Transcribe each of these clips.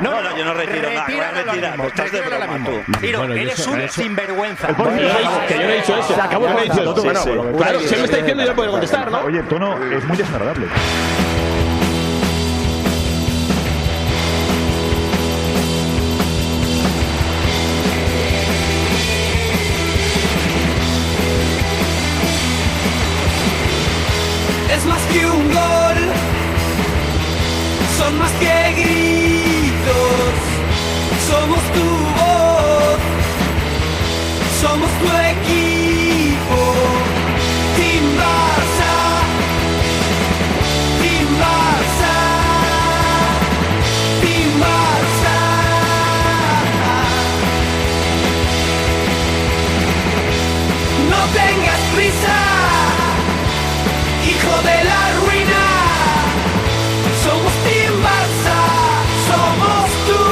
No, yo no retiro nada. Voy a retirar. Estás de broma tú. Ciro, eres un sinvergüenza. Que yo no he dicho eso. Acabo de decir eso. Claro, si él me está diciendo, yo puedo contestar, ¿no? Oye, el tono es muy desagradable. Es más que un gol, son más que gritos, somos tu voz, somos tu equipo, Team Barça, Team Barça, Team Barça. No tengas prisa, hijo de la ruina, somos Team Barça, somos tu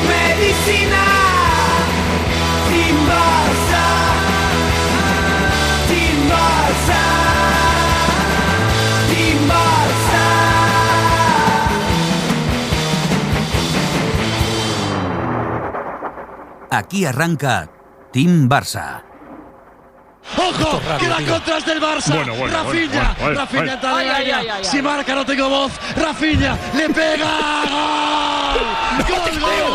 medicina. Team Barça, Team Barça, Team Barça. Aquí arranca Team Barça. ¡Ojo! ¡Queda contras del Barça! Rafinha, Rafinha entra en el área. Si marca no tengo voz. Rafinha le pega. ¡Gol! ¡Gol!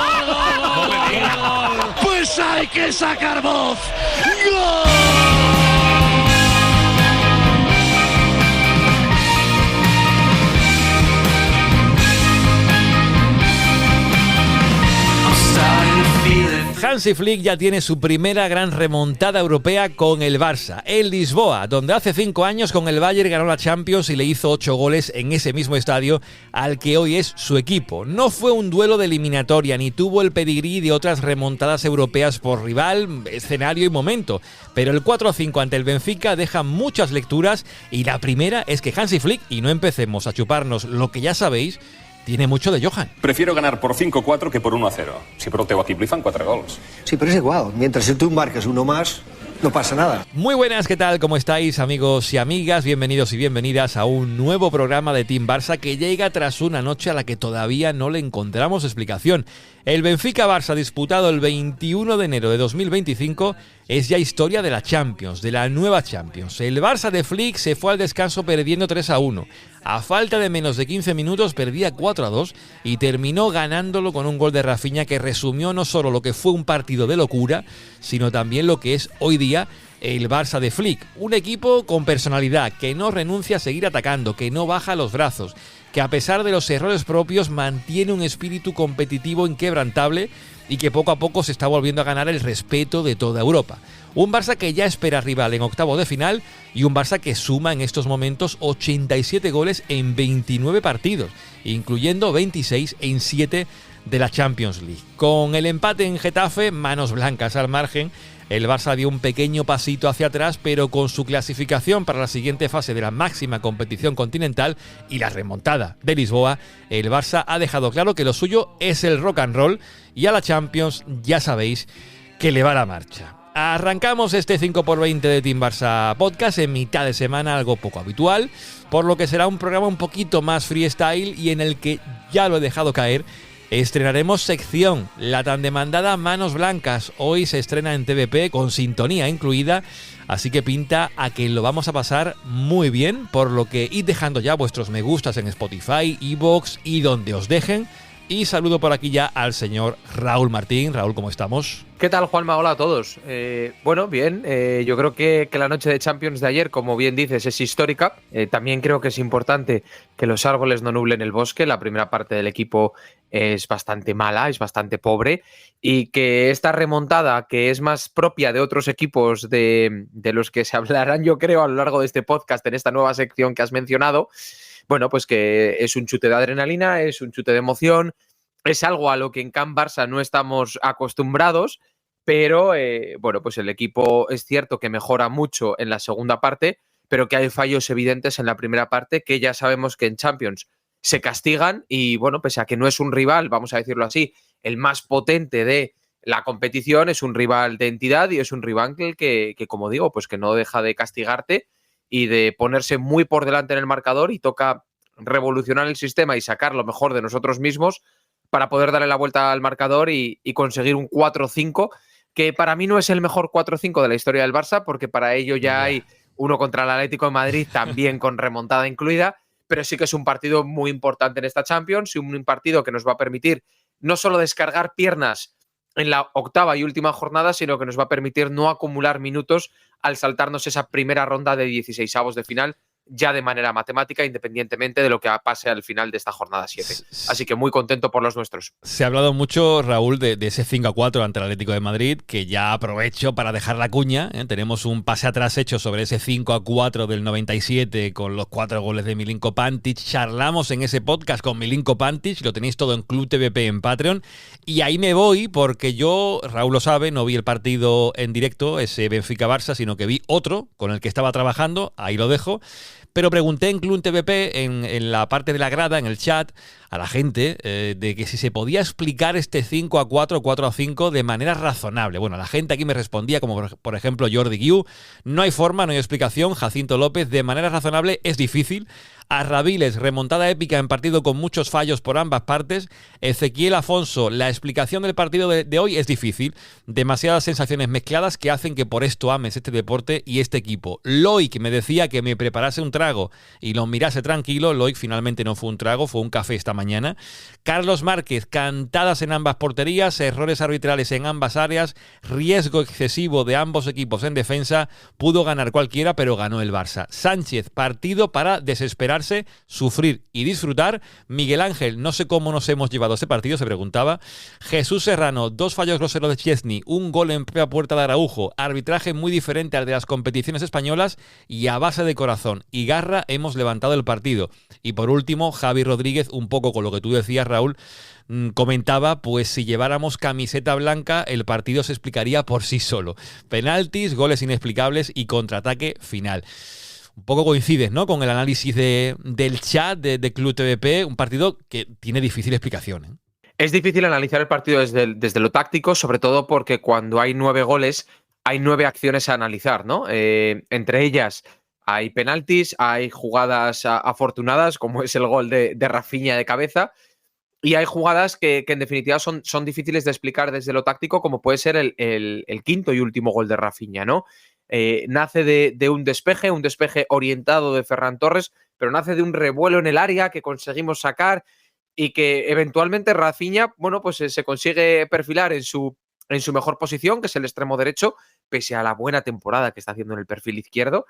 Pues hay que sacar voz. ¡Gol! Hansi Flick ya tiene su primera gran remontada europea con el Barça, en Lisboa, donde hace 5 años con el Bayern ganó la Champions y le hizo 8 goles en ese mismo estadio al que hoy es su equipo. No fue un duelo de eliminatoria, ni tuvo el pedigrí de otras remontadas europeas por rival, escenario y momento, pero el 4-5 ante el Benfica deja muchas lecturas y la primera es que Hansi Flick, y no empecemos a chuparnos lo que ya sabéis, tiene mucho de Johan. Prefiero ganar por 5-4 que por 1-0. Si però el teu equip li fan 4 gols. Sí, pero es igual. Mientras tú marques uno más, no pasa nada. Muy buenas, ¿qué tal? ¿Cómo estáis, amigos y amigas? Bienvenidos y bienvenidas a un nuevo programa de Team Barça que llega tras una noche a la que todavía no le encontramos explicación. El Benfica-Barça disputado el 21 de enero de 2025 es ya historia de la Champions, de la nueva Champions. El Barça de Flick se fue al descanso perdiendo 3-1. A falta de menos de 15 minutos perdía 4-2 y terminó ganándolo con un gol de Rafinha que resumió no solo lo que fue un partido de locura, sino también lo que es hoy día el Barça de Flick. Un equipo con personalidad, que no renuncia a seguir atacando, que no baja los brazos, que a pesar de los errores propios mantiene un espíritu competitivo inquebrantable y que poco a poco se está volviendo a ganar el respeto de toda Europa. Un Barça que ya espera rival en octavo de final y un Barça que suma en estos momentos 87 goles en 29 partidos, incluyendo 26 en 7 de la Champions League. Con el empate en Getafe, manos blancas al margen, el Barça dio un pequeño pasito hacia atrás, pero con su clasificación para la siguiente fase de la máxima competición continental y la remontada de Lisboa, el Barça ha dejado claro que lo suyo es el rock and roll y a la Champions ya sabéis que le va la marcha. Arrancamos este 5x20 de Team Barça Podcast en mitad de semana, algo poco habitual, por lo que será un programa un poquito más freestyle y en el que, ya lo he dejado caer, estrenaremos sección, la tan demandada Manos Blancas. Hoy se estrena en TVP con sintonía incluida, así que pinta a que lo vamos a pasar muy bien, por lo que id dejando ya vuestros me gustas en Spotify, iVoox y donde os dejen. Y saludo por aquí ya al señor Raúl Martín. Raúl, ¿cómo estamos? ¿Qué tal, Juanma? Hola a todos. Bueno, bien. Yo creo que la noche de Champions de ayer, como bien dices, es histórica. También creo que es importante que los árboles no nublen el bosque. La primera parte del equipo es bastante mala, es bastante pobre. Y que esta remontada, que es más propia de otros equipos de los que se hablarán, yo creo, a lo largo de este podcast, en esta nueva sección que has mencionado, bueno, pues que es un chute de adrenalina, es un chute de emoción, es algo a lo que en Camp Barça no estamos acostumbrados, pero bueno, pues el equipo es cierto que mejora mucho en la segunda parte, pero que hay fallos evidentes en la primera parte que ya sabemos que en Champions se castigan y bueno, pese a que no es un rival, vamos a decirlo así, el más potente de la competición, es un rival de entidad y es un rival que como digo, pues que no deja de castigarte y de ponerse muy por delante en el marcador y toca revolucionar el sistema y sacar lo mejor de nosotros mismos para poder darle la vuelta al marcador y conseguir un 4-5, que para mí no es el mejor 4-5 de la historia del Barça, porque para ello ya hay uno contra el Atlético de Madrid, también con remontada incluida, pero sí que es un partido muy importante en esta Champions y un partido que nos va a permitir no solo descargar piernas en la octava y última jornada, sino que nos va a permitir no acumular minutos al saltarnos esa primera ronda de 16avos de final, ya de manera matemática, independientemente de lo que pase al final de esta jornada 7. Así que muy contento por los nuestros. Se ha hablado mucho, Raúl, de ese 5-4 ante el Atlético de Madrid, que ya aprovecho para dejar la cuña. Tenemos un pase atrás hecho sobre ese 5-4 del 97 con los 4 goles de Milinko Pantic. Charlamos en ese podcast con Milinko Pantic, lo tenéis todo en Club TVP en Patreon. Y ahí me voy porque yo, Raúl lo sabe, no vi el partido en directo, ese Benfica-Barça, sino que vi otro con el que estaba trabajando, ahí lo dejo. Pero pregunté en Club TVP, en la parte de la grada, en el chat, a la gente, de que si se podía explicar este 5-4, 4-5 de manera razonable. Bueno, la gente aquí me respondía, como por ejemplo Jordi Guiu, no hay forma, no hay explicación. Jacinto López, de manera razonable es difícil. Arrabiles, remontada épica en partido con muchos fallos por ambas partes. Ezequiel Afonso, la explicación del partido de hoy es difícil. Demasiadas sensaciones mezcladas que hacen que por esto ames este deporte y este equipo. Loic me decía que me preparase un trago y lo mirase tranquilo. Loic finalmente no fue un trago, fue un café esta mañana. Carlos Márquez, cantadas en ambas porterías, errores arbitrales en ambas áreas, riesgo excesivo de ambos equipos en defensa. Pudo ganar cualquiera, pero ganó el Barça. Sánchez, partido para desesperar, sufrir y disfrutar. Miguel Ángel, no sé cómo nos hemos llevado este partido, se preguntaba. Jesús Serrano, 2 fallos groseros de Chesney, un gol en propia puerta de Araujo, arbitraje muy diferente al de las competiciones españolas y a base de corazón y garra hemos levantado el partido. Y por último, Javi Rodríguez, un poco con lo que tú decías, Raúl, comentaba, pues si lleváramos camiseta blanca el partido se explicaría por sí solo. Penaltis, goles inexplicables y contraataque final. Un poco coincides, ¿no?, con el análisis del chat de Club TVP, un partido que tiene difícil explicación, ¿eh? Es difícil analizar el partido desde lo táctico, sobre todo porque cuando hay 9 goles, hay 9 acciones a analizar, ¿no? Entre ellas hay penaltis, hay jugadas afortunadas, como es el gol de Rafinha de cabeza, y hay jugadas que en definitiva son difíciles de explicar desde lo táctico, como puede ser el quinto y último gol de Rafinha, ¿no? Nace de un despeje orientado de Ferran Torres, pero nace de un revuelo en el área que conseguimos sacar y que eventualmente Rafinha, bueno, pues se consigue perfilar en su mejor posición, que es el extremo derecho, pese a la buena temporada que está haciendo en el perfil izquierdo,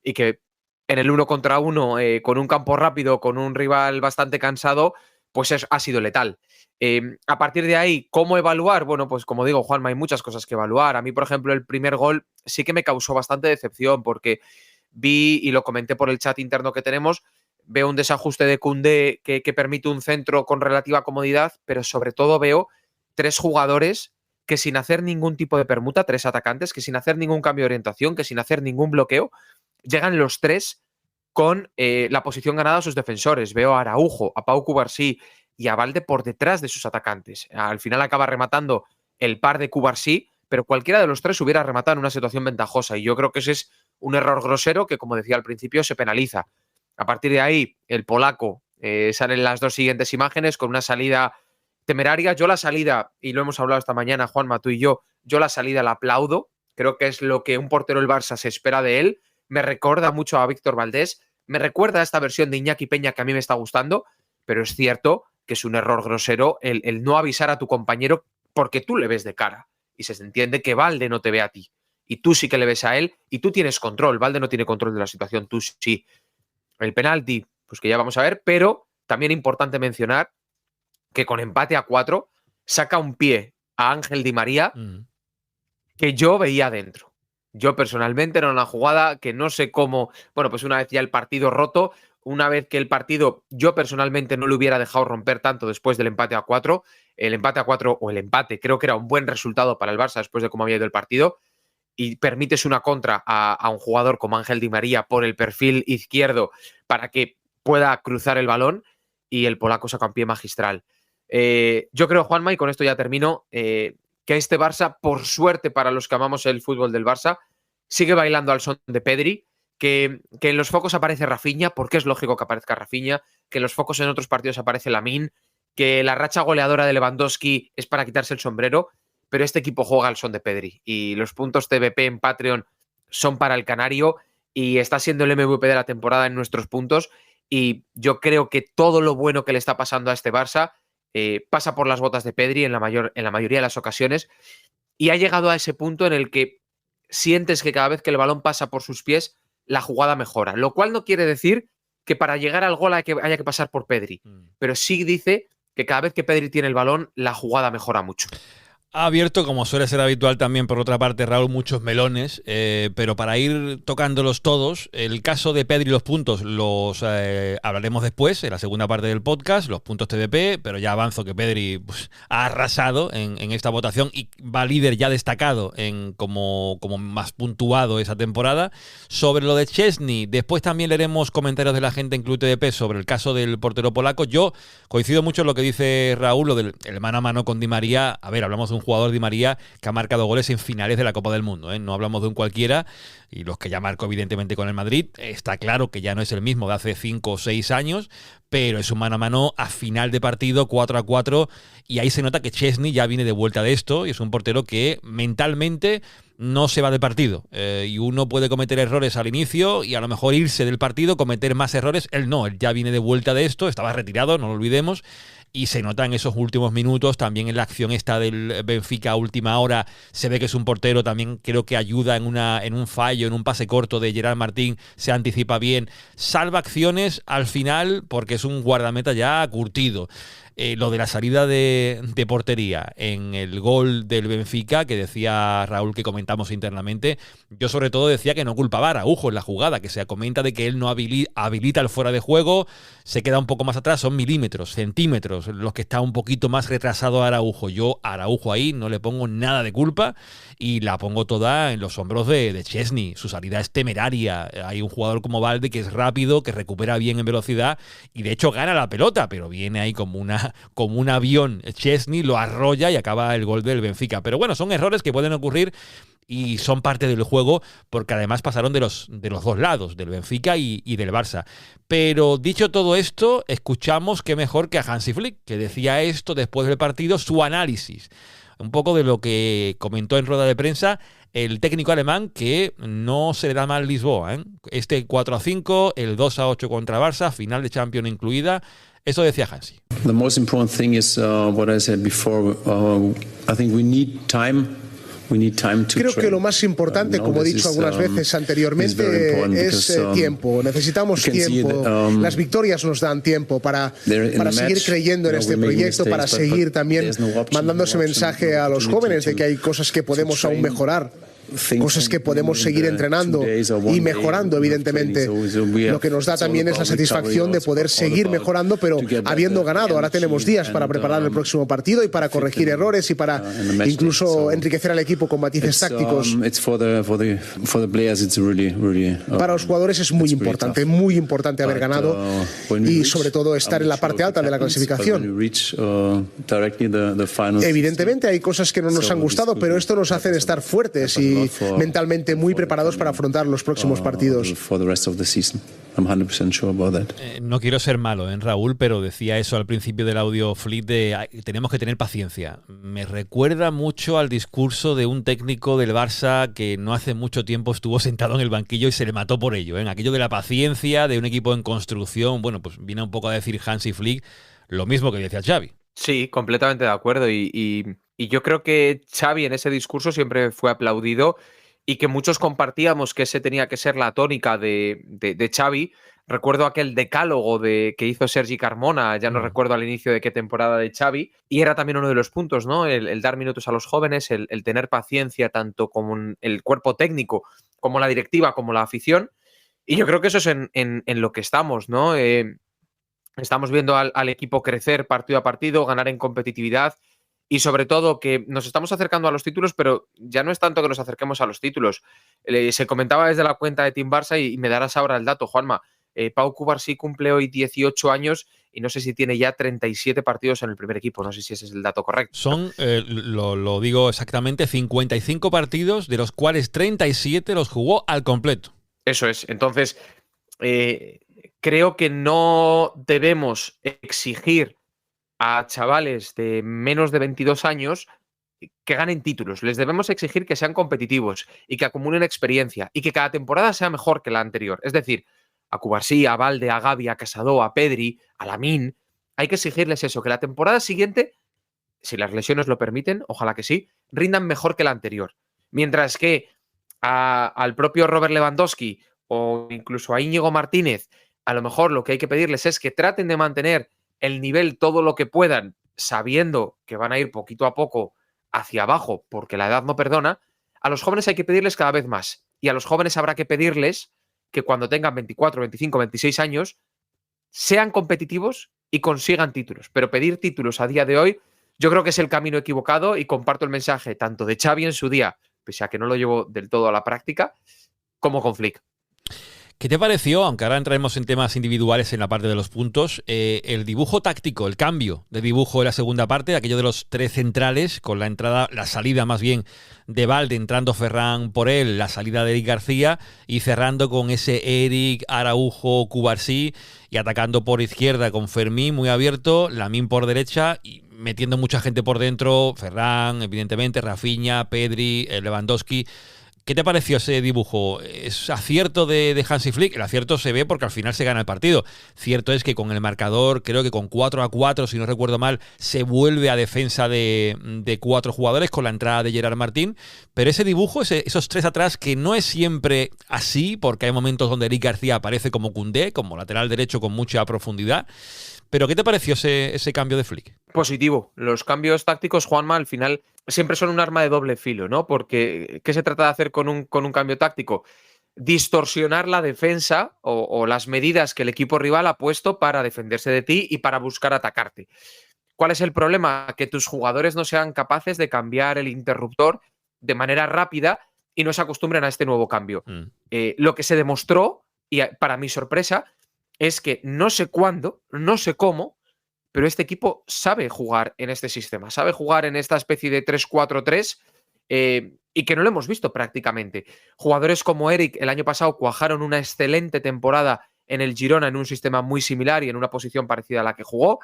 y que en el 1 contra 1, con un campo rápido, con un rival bastante cansado, pues ha sido letal. A partir de ahí, ¿cómo evaluar? Bueno, pues como digo, Juanma, hay muchas cosas que evaluar. A mí, por ejemplo, el primer gol sí que me causó bastante decepción porque vi, y lo comenté por el chat interno que tenemos, veo un desajuste de Koundé que permite un centro con relativa comodidad, pero sobre todo veo 3 jugadores que sin hacer ningún tipo de permuta, 3 atacantes, que sin hacer ningún cambio de orientación, que sin hacer ningún bloqueo, llegan los 3 con la posición ganada a sus defensores. Veo a Araujo, a Pau Cubarsí y a Valde por detrás de sus atacantes. Al final acaba rematando el par de Cubarsí, pero cualquiera de los 3 hubiera rematado en una situación ventajosa y yo creo que ese es un error grosero que, como decía al principio, se penaliza. A partir de ahí, el polaco, salen las 2 siguientes imágenes con una salida temeraria. Yo la salida, y lo hemos hablado esta mañana, Juanma, tú y yo la salida la aplaudo. Creo que es lo que un portero del Barça se espera de él. Me recuerda mucho a Víctor Valdés, me recuerda a esta versión de Iñaki Peña que a mí me está gustando, pero es cierto que es un error grosero el no avisar a tu compañero porque tú le ves de cara y se entiende que Valde no te ve a ti y tú sí que le ves a él y tú tienes control. Valde no tiene control de la situación, tú sí. El penalti, pues que ya vamos a ver, pero también importante mencionar que con empate a 4 saca un pie a Ángel Di María que yo veía dentro. Yo personalmente era una jugada que no sé cómo, bueno, pues una vez ya el partido roto, una vez que el partido yo personalmente no lo hubiera dejado romper tanto después del empate a 4, el empate a 4 o el empate creo que era un buen resultado para el Barça después de cómo había ido el partido y permites una contra a un jugador como Ángel Di María por el perfil izquierdo para que pueda cruzar el balón y el polaco saca un pie magistral. Yo creo, Juanma, y con esto ya termino, que este Barça, por suerte para los que amamos el fútbol del Barça, sigue bailando al son de Pedri, que en los focos aparece Rafinha, porque es lógico que aparezca Rafinha, que en los focos en otros partidos aparece Lamine, que la racha goleadora de Lewandowski es para quitarse el sombrero, pero este equipo juega al son de Pedri y los puntos TVP en Patreon son para el Canario y está siendo el MVP de la temporada en nuestros puntos, y yo creo que todo lo bueno que le está pasando a este Barça pasa por las botas de Pedri en la mayoría de las ocasiones, y ha llegado a ese punto en el que sientes que cada vez que el balón pasa por sus pies la jugada mejora, lo cual no quiere decir que para llegar al gol haya que pasar por Pedri, pero sí dice que cada vez que Pedri tiene el balón la jugada mejora mucho. Ha abierto, como suele ser habitual también, por otra parte, Raúl, muchos melones, pero para ir tocándolos todos, el caso de Pedri y los puntos los hablaremos después, en la segunda parte del podcast, los puntos TDP, pero ya avanzo que Pedri pues, ha arrasado en esta votación y va líder ya destacado en como más puntuado esa temporada. Sobre lo de Szczęsny, después también leeremos comentarios de la gente en Club TDP sobre el caso del portero polaco. Yo coincido mucho en lo que dice Raúl, lo del mano a mano con Di María. A ver, hablamos de un jugador Di María que ha marcado goles en finales de la Copa del Mundo, ¿eh? No hablamos de un cualquiera, y los que ya marcó evidentemente con el Madrid, está claro que ya no es el mismo de hace 5 o 6 años, pero es un mano a mano a final de partido, 4-4, y ahí se nota que Szczęsny ya viene de vuelta de esto, y es un portero que mentalmente no se va del partido, y uno puede cometer errores al inicio y a lo mejor irse del partido, cometer más errores. Él no, él ya viene de vuelta de esto, estaba retirado, no lo olvidemos, y se nota en esos últimos minutos, también en la acción esta del Benfica a última hora, se ve que es un portero, también creo que ayuda en un fallo, en un pase corto de Gerard Martín, se anticipa bien, salva acciones al final porque es un guardameta ya curtido. Lo de la salida de portería en el gol del Benfica, que decía Raúl que comentamos internamente, yo sobre todo decía que no culpaba a Araujo en la jugada, que se comenta de que él no habilita el fuera de juego, se queda un poco más atrás, son milímetros, centímetros, los que está un poquito más retrasado a Araujo. Yo a Araujo ahí no le pongo nada de culpa y la pongo toda en los hombros de Szczęsny. Su salida es temeraria. Hay un jugador como Balde que es rápido, que recupera bien en velocidad y de hecho gana la pelota, pero viene ahí como un avión. Szczęsny lo arrolla y acaba el gol del Benfica. Pero bueno, son errores que pueden ocurrir y son parte del juego, porque además pasaron de los dos lados, del Benfica y del Barça. Pero dicho todo esto, escuchamos que mejor que a Hansi Flick, que decía esto después del partido, su análisis. Un poco de lo que comentó en rueda de prensa el técnico alemán, que no se le da mal Lisboa, ¿eh? Este 4-5, el 2-8 contra Barça, final de Champions incluida. Eso decía Hansi. The most important thing is what I said before. I think we need time. Creo que lo más importante, como he dicho algunas veces anteriormente, es tiempo. Necesitamos tiempo. Las victorias nos dan tiempo para seguir creyendo en este proyecto, para seguir también mandando ese mensaje a los jóvenes de que hay cosas que podemos aún mejorar, cosas que podemos seguir entrenando y mejorando, evidentemente. Lo que nos da también es la satisfacción de poder seguir mejorando, pero habiendo ganado. Ahora tenemos días para preparar el próximo partido y para corregir errores y para incluso enriquecer al equipo con matices tácticos. Para los jugadores es muy importante haber ganado y sobre todo estar en la parte alta de la clasificación. Evidentemente hay cosas que no nos han gustado, pero esto nos hace estar fuertes y mentalmente muy preparados para afrontar los próximos partidos. No quiero ser malo, Raúl, pero decía eso al principio del audio Flick de tenemos que tener paciencia. Me recuerda mucho al discurso de un técnico del Barça que no hace mucho tiempo estuvo sentado en el banquillo y se le mató por ello, aquello de la paciencia de un equipo en construcción. Bueno, pues viene un poco a decir Hansi Flick lo mismo que decía Xavi. Sí, completamente de acuerdo, y yo creo que Xavi en ese discurso siempre fue aplaudido y que muchos compartíamos que ese tenía que ser la tónica de Xavi. Recuerdo aquel decálogo que hizo Sergi Carmona, ya no recuerdo al inicio de qué temporada de Xavi, y era también uno de los puntos, ¿no? El dar minutos a los jóvenes, el tener paciencia tanto como el cuerpo técnico, como la directiva, como la afición, y yo creo que eso es en lo que estamos, ¿no? Estamos viendo al equipo crecer partido a partido, ganar en competitividad, y sobre todo que nos estamos acercando a los títulos, pero ya no es tanto que nos acerquemos a los títulos. Se comentaba desde la cuenta de Team Barça y me darás ahora el dato, Juanma. Pau Cubarsí cumple hoy 18 años y no sé si tiene ya 37 partidos en el primer equipo. No sé si ese es el dato correcto. Son, lo digo exactamente, 55 partidos, de los cuales 37 los jugó al completo. Eso es. Entonces, creo que no debemos exigir a chavales de menos de 22 años que ganen títulos. Les debemos exigir que sean competitivos y que acumulen experiencia y que cada temporada sea mejor que la anterior. Es decir, a Cubarsí, a Valde, a Gavi, a Casado, a Pedri, a Lamine, hay que exigirles eso, que la temporada siguiente, si las lesiones lo permiten, ojalá que sí, rindan mejor que la anterior. Mientras que al propio Robert Lewandowski o incluso a Íñigo Martínez, a lo mejor lo que hay que pedirles es que traten de mantener el nivel todo lo que puedan, sabiendo que van a ir poquito a poco hacia abajo, porque la edad no perdona. A los jóvenes hay que pedirles cada vez más. Y a los jóvenes habrá que pedirles que cuando tengan 24, 25, 26 años, sean competitivos y consigan títulos. Pero pedir títulos a día de hoy, yo creo que es el camino equivocado y comparto el mensaje tanto de Xavi en su día, pese a que no lo llevo del todo a la práctica, como con Flick. ¿Qué te pareció, aunque ahora entraremos en temas individuales en la parte de los puntos, el dibujo táctico, el cambio de dibujo en la segunda parte, aquello de los tres centrales, con la salida más bien de Valde, entrando Ferran por él, la salida de Eric García y cerrando con ese Eric, Araujo, Cubarsí y atacando por izquierda con Fermín muy abierto, Lamine por derecha y metiendo mucha gente por dentro, Ferran, evidentemente, Rafinha, Pedri, Lewandowski. ¿Qué te pareció ese dibujo? ¿Es acierto de Hansi Flick? El acierto se ve porque al final se gana el partido. Cierto es que con el marcador, creo que con 4-4, si no recuerdo mal, se vuelve a defensa de 4 jugadores con la entrada de Gerard Martín. Pero ese dibujo, esos 3 atrás, que no es siempre así, porque hay momentos donde Eric García aparece como Koundé, como lateral derecho con mucha profundidad. ¿Pero qué te pareció ese cambio de Flick? Positivo. Los cambios tácticos, Juanma, al final siempre son un arma de doble filo, ¿no? Porque ¿qué se trata de hacer con un cambio táctico? Distorsionar la defensa o las medidas que el equipo rival ha puesto para defenderse de ti y para buscar atacarte. ¿Cuál es el problema? Que tus jugadores no sean capaces de cambiar el interruptor de manera rápida y no se acostumbren a este nuevo cambio. Lo que se demostró, y para mi sorpresa, es que no sé cuándo, no sé cómo, pero este equipo sabe jugar en este sistema, sabe jugar en esta especie de 3-4-3 y que no lo hemos visto prácticamente. Jugadores como Eric el año pasado cuajaron una excelente temporada en el Girona en un sistema muy similar y en una posición parecida a la que jugó.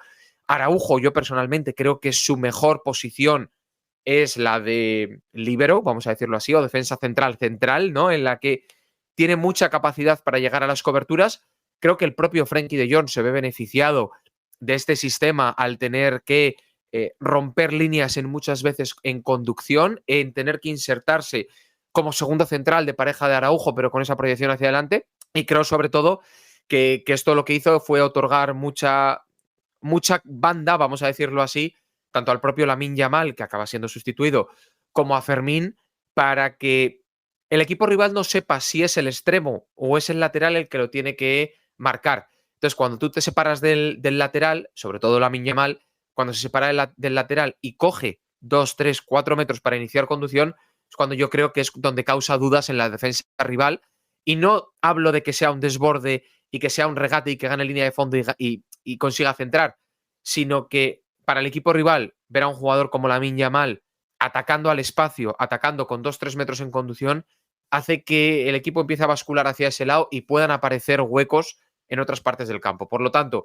Araujo, yo personalmente creo que su mejor posición es la de líbero, vamos a decirlo así, o defensa central, ¿no? En la que tiene mucha capacidad para llegar a las coberturas. Creo que el propio Frenkie de Jong se ve beneficiado de este sistema al tener que romper líneas en muchas veces en conducción, en tener que insertarse como segundo central de pareja de Araujo, pero con esa proyección hacia adelante. Y creo sobre todo que esto lo que hizo fue otorgar mucha banda, vamos a decirlo así, tanto al propio Lamine Yamal, que acaba siendo sustituido, como a Fermín, para que el equipo rival no sepa si es el extremo o es el lateral el que lo tiene que marcar. Entonces, cuando tú te separas del lateral, sobre todo Lamine Yamal, cuando se separa del lateral y coge 2, 3, 4 metros para iniciar conducción, es cuando yo creo que es donde causa dudas en la defensa rival. Y no hablo de que sea un desborde y que sea un regate y que gane línea de fondo y consiga centrar, sino que para el equipo rival ver a un jugador como Lamine Yamal atacando al espacio, atacando con 2, 3 metros en conducción, hace que el equipo empiece a bascular hacia ese lado y puedan aparecer huecos en otras partes del campo. Por lo tanto,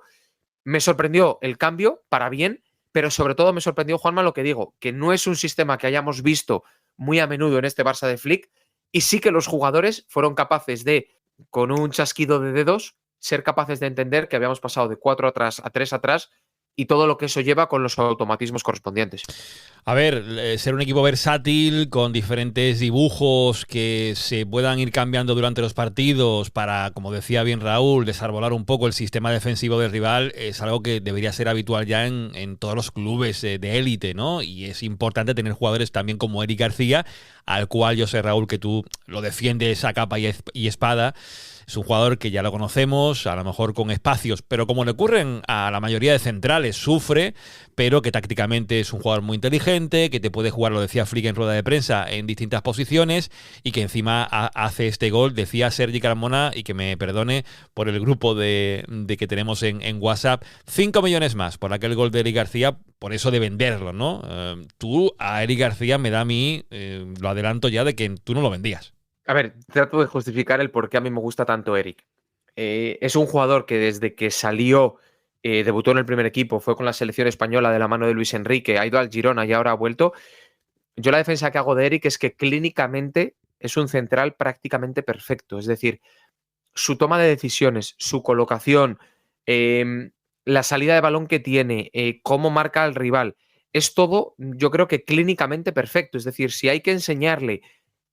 me sorprendió el cambio para bien, pero sobre todo me sorprendió, Juanma, lo que digo, que no es un sistema que hayamos visto muy a menudo en este Barça de Flick, y sí que los jugadores fueron capaces de, con un chasquido de dedos, ser capaces de entender que habíamos pasado de 4 atrás a 3 atrás y todo lo que eso lleva con los automatismos correspondientes. A ver, ser un equipo versátil, con diferentes dibujos que se puedan ir cambiando durante los partidos para, como decía bien Raúl, desarbolar un poco el sistema defensivo del rival, es algo que debería ser habitual ya en todos los clubes de élite, ¿no? Y es importante tener jugadores también como Eric García, al cual yo sé, Raúl, que tú lo defiendes a capa y espada. Es un jugador que ya lo conocemos, a lo mejor con espacios, pero como le ocurren a la mayoría de centrales, sufre, pero que tácticamente es un jugador muy inteligente, que te puede jugar, lo decía Flick en rueda de prensa, en distintas posiciones y que encima hace este gol. Decía Sergi Carmona, y que me perdone por el grupo de que tenemos en WhatsApp, 5 millones más por aquel gol de Eric García, por eso de venderlo, ¿no? Tú a Eric García me da a mí, lo adelanto ya, de que tú no lo vendías. A ver, trato de justificar el por qué a mí me gusta tanto Eric. Es un jugador que desde que salió debutó en el primer equipo, fue con la selección española de la mano de Luis Enrique, ha ido al Girona y ahora ha vuelto. Yo la defensa que hago de Eric es que clínicamente es un central prácticamente perfecto. Es decir, su toma de decisiones, su colocación, la salida de balón que tiene, cómo marca al rival, es todo, yo creo que clínicamente perfecto. Es decir, si hay que enseñarle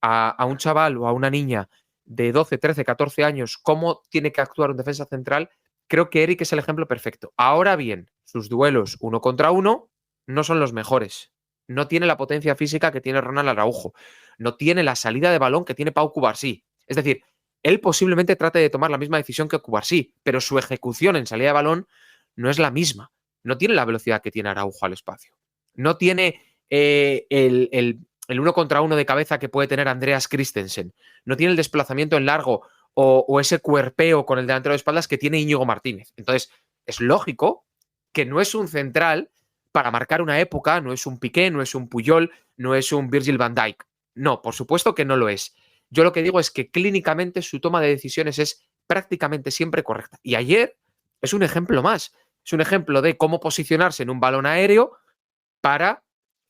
a un chaval o a una niña de 12, 13, 14 años cómo tiene que actuar un defensa central, creo que Eric es el ejemplo perfecto. Ahora bien, sus duelos 1 contra 1 no son los mejores. No tiene la potencia física que tiene Ronald Araujo. No tiene la salida de balón que tiene Pau Cubarsí. Es decir, él posiblemente trate de tomar la misma decisión que Cubarsí, pero su ejecución en salida de balón no es la misma. No tiene la velocidad que tiene Araujo al espacio. No tiene el 1 contra 1 de cabeza que puede tener Andreas Christensen. No tiene el desplazamiento en largo o ese cuerpeo con el delantero de espaldas que tiene Íñigo Martínez. Entonces, es lógico que no es un central para marcar una época, no es un Piqué, no es un Puyol, no es un Virgil van Dijk. No, por supuesto que no lo es. Yo lo que digo es que clínicamente su toma de decisiones es prácticamente siempre correcta. Y ayer es un ejemplo más. Es un ejemplo de cómo posicionarse en un balón aéreo para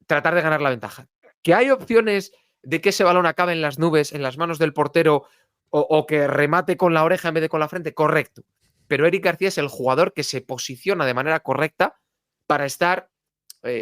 tratar de ganar la ventaja. ¿Que hay opciones de que ese balón acabe en las nubes, en las manos del portero o que remate con la oreja en vez de con la frente? Correcto. Pero Eric García es el jugador que se posiciona de manera correcta para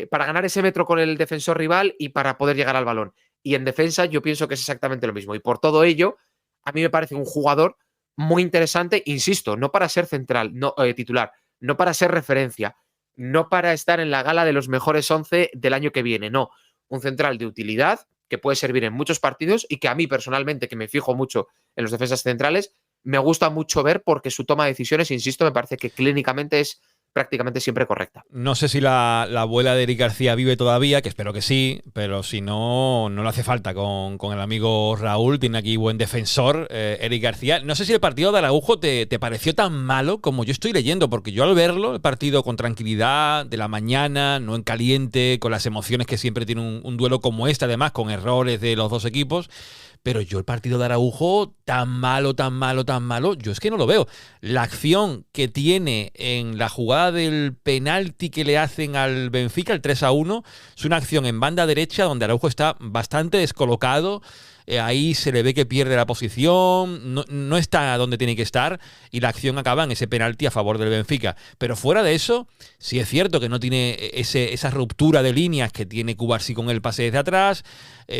para ganar ese metro con el defensor rival y para poder llegar al balón. Y en defensa yo pienso que es exactamente lo mismo. Y por todo ello, a mí me parece un jugador muy interesante, insisto, no para ser central, titular, no para ser referencia, no para estar en la gala de los mejores 11 del año que viene, no. Un central de utilidad que puede servir en muchos partidos y que a mí personalmente, que me fijo mucho en los defensas centrales, me gusta mucho ver porque su toma de decisiones, insisto, me parece que clínicamente es prácticamente siempre correcta. No sé si la abuela de Eric García vive todavía, que espero que sí, pero si no, no le hace falta con el amigo Raúl. Tiene aquí buen defensor, Eric García. No sé si el partido de Araujo te pareció tan malo como yo estoy leyendo, porque yo al verlo, el partido con tranquilidad, de la mañana, no en caliente, con las emociones que siempre tiene un duelo como este, además, con errores de los dos equipos. Pero yo el partido de Araujo, tan malo, yo es que no lo veo. La acción que tiene en la jugada del penalti que le hacen al Benfica, el 3-1, es una acción en banda derecha donde Araujo está bastante descolocado. Ahí se le ve que pierde la posición, no está donde tiene que estar y la acción acaba en ese penalti a favor del Benfica. Pero fuera de eso, sí es cierto que no tiene esa ruptura de líneas que tiene Cubarsí con el pase desde atrás,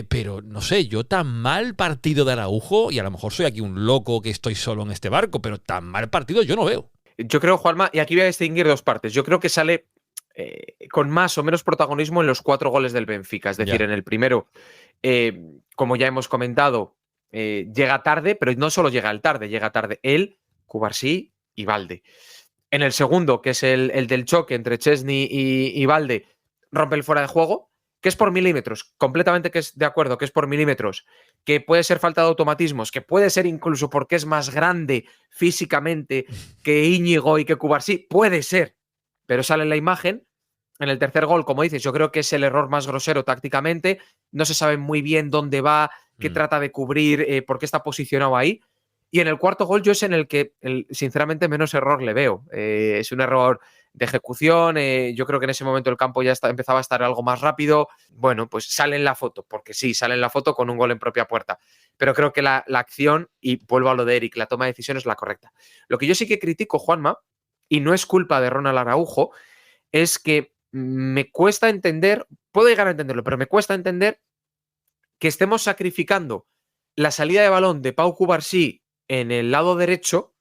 pero no sé, yo tan mal partido de Araujo, y a lo mejor soy aquí un loco que estoy solo en este barco, pero tan mal partido yo no veo. Yo creo, Juanma, y aquí voy a distinguir dos partes, yo creo que sale con más o menos protagonismo en los 4 goles del Benfica, es decir, en el primero, como ya hemos comentado, llega tarde, pero no solo llega tarde él, Cubarsí y Balde. En el segundo, que es el del choque entre Chesney y Balde, rompe el fuera de juego, que es por milímetros, completamente que es de acuerdo, que es por milímetros, que puede ser falta de automatismos, que puede ser incluso porque es más grande físicamente que Íñigo y que Cubarsí, puede ser, pero sale en la imagen. En el tercer gol, como dices, yo creo que es el error más grosero tácticamente. No se sabe muy bien dónde va, qué trata de cubrir, por qué está posicionado ahí. Y en el cuarto gol yo es en el que, sinceramente, menos error le veo. Es un error de ejecución. Yo creo que en ese momento el campo ya empezaba a estar algo más rápido. Bueno, pues sale en la foto, porque sí, sale en la foto con un gol en propia puerta. Pero creo que la acción, y vuelvo a lo de Eric, la toma de decisión es la correcta. Lo que yo sí que critico, Juanma, y no es culpa de Ronald Araujo, es que me cuesta entender, puedo llegar a entenderlo, pero me cuesta entender que estemos sacrificando la salida de balón de Pau Cubarsí en el lado derecho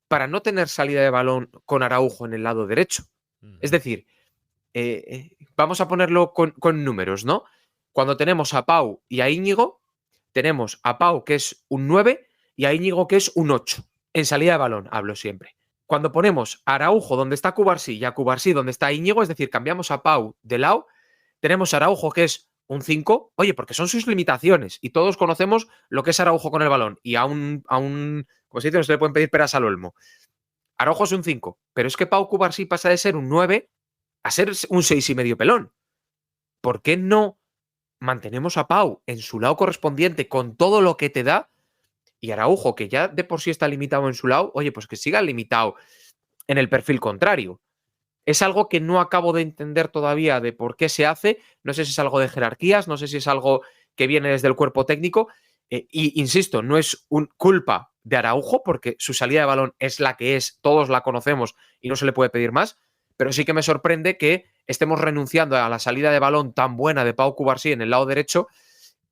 para no tener salida de balón con Araujo en el lado derecho. Es decir, vamos a ponerlo con números, ¿no? Cuando tenemos a Pau y a Íñigo, tenemos a Pau que es un 9 y a Íñigo que es un 8. En salida de balón, hablo siempre. Cuando ponemos a Araujo donde está Cubarsí y a Cubarsí donde está Íñigo, es decir, cambiamos a Pau de lado, tenemos a Araujo que es un 5, oye, porque son sus limitaciones y todos conocemos lo que es Araujo con el balón y a un como se dice, no se le pueden pedir peras al olmo. Araujo es un 5, pero es que Pau Cubarsí pasa de ser un 9 a ser un 6,5 pelón. ¿Por qué no mantenemos a Pau en su lado correspondiente con todo lo que te da? Y Araujo, que ya de por sí está limitado en su lado, oye, pues que siga limitado en el perfil contrario. Es algo que no acabo de entender todavía de por qué se hace. No sé si es algo de jerarquías, no sé si es algo que viene desde el cuerpo técnico. Y insisto, no es culpa de Araujo, porque su salida de balón es la que es, todos la conocemos y no se le puede pedir más. Pero sí que me sorprende que estemos renunciando a la salida de balón tan buena de Pau Cubarsí en el lado derecho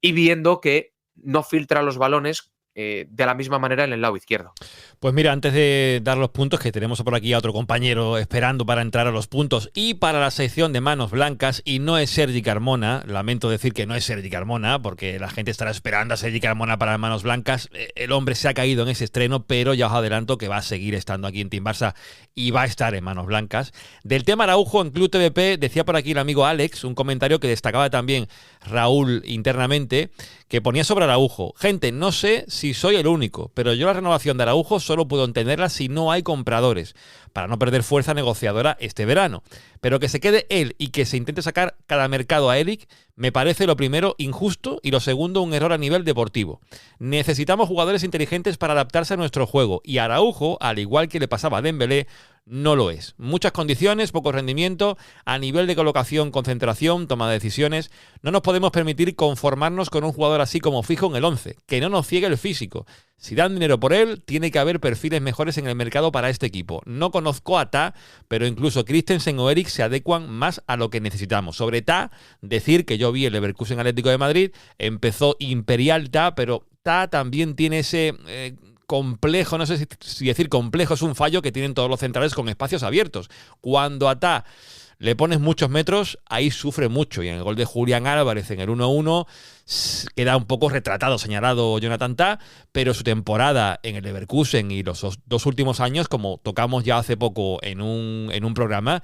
y viendo que no filtra los balones de la misma manera en el lado izquierdo. Pues mira, antes de dar los puntos, que tenemos por aquí a otro compañero esperando para entrar a los puntos y para la sección de manos blancas, y no es Sergi Carmona, lamento decir que no es Sergi Carmona, porque la gente estará esperando a Sergi Carmona para manos blancas. El hombre se ha caído en ese estreno, pero ya os adelanto que va a seguir estando aquí en Team Barça y va a estar en manos blancas. Del tema Araujo en Club TVP, decía por aquí el amigo Alex, un comentario que destacaba también Raúl internamente, que ponía sobre Araujo: gente, no sé si soy el único, pero yo la renovación de Araujo solo puedo entenderla si no hay compradores, para no perder fuerza negociadora este verano. Pero que se quede él y que se intente sacar cada mercado a Eric, me parece lo primero injusto y lo segundo un error a nivel deportivo. Necesitamos jugadores inteligentes para adaptarse a nuestro juego, y Araujo, al igual que le pasaba a Dembélé, no lo es. Muchas condiciones, poco rendimiento, a nivel de colocación, concentración, toma de decisiones. No nos podemos permitir conformarnos con un jugador así como fijo en el 11, que no nos ciegue el físico. Si dan dinero por él, tiene que haber perfiles mejores en el mercado para este equipo. No conozco a Ta, pero incluso Christensen o Eric se adecuan más a lo que necesitamos. Sobre Ta, decir que yo vi el Leverkusen Atlético de Madrid, empezó imperial Ta, pero Ta también tiene ese complejo, no sé si decir complejo es un fallo que tienen todos los centrales con espacios abiertos. Cuando a Ta le pones muchos metros, ahí sufre mucho, y en el gol de Julián Álvarez en el 1-1 queda un poco retratado, señalado Jonathan Ta, pero su temporada en el Leverkusen y los dos últimos años, como tocamos ya hace poco en un programa,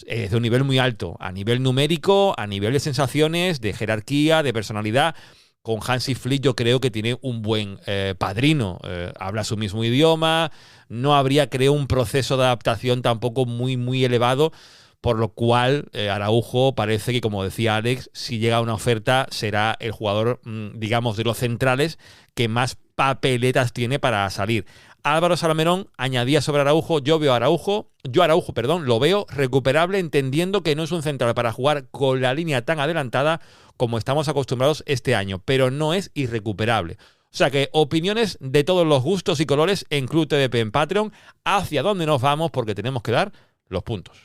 es de un nivel muy alto, a nivel numérico, a nivel de sensaciones, de jerarquía, de personalidad. Con Hansi Flick yo creo que tiene un buen padrino, habla su mismo idioma, no habría, creo, un proceso de adaptación tampoco muy elevado, por lo cual Araujo parece que, como decía Alex, si llega una oferta será el jugador, digamos, de los centrales que más papeletas tiene para salir. Álvaro Salamerón añadía sobre Araujo: yo a Araujo, lo veo recuperable, entendiendo que no es un central para jugar con la línea tan adelantada como estamos acostumbrados este año, pero no es irrecuperable. O sea que opiniones de todos los gustos y colores en Club TVP en Patreon. ¿Hacia dónde nos vamos? Porque tenemos que dar los puntos.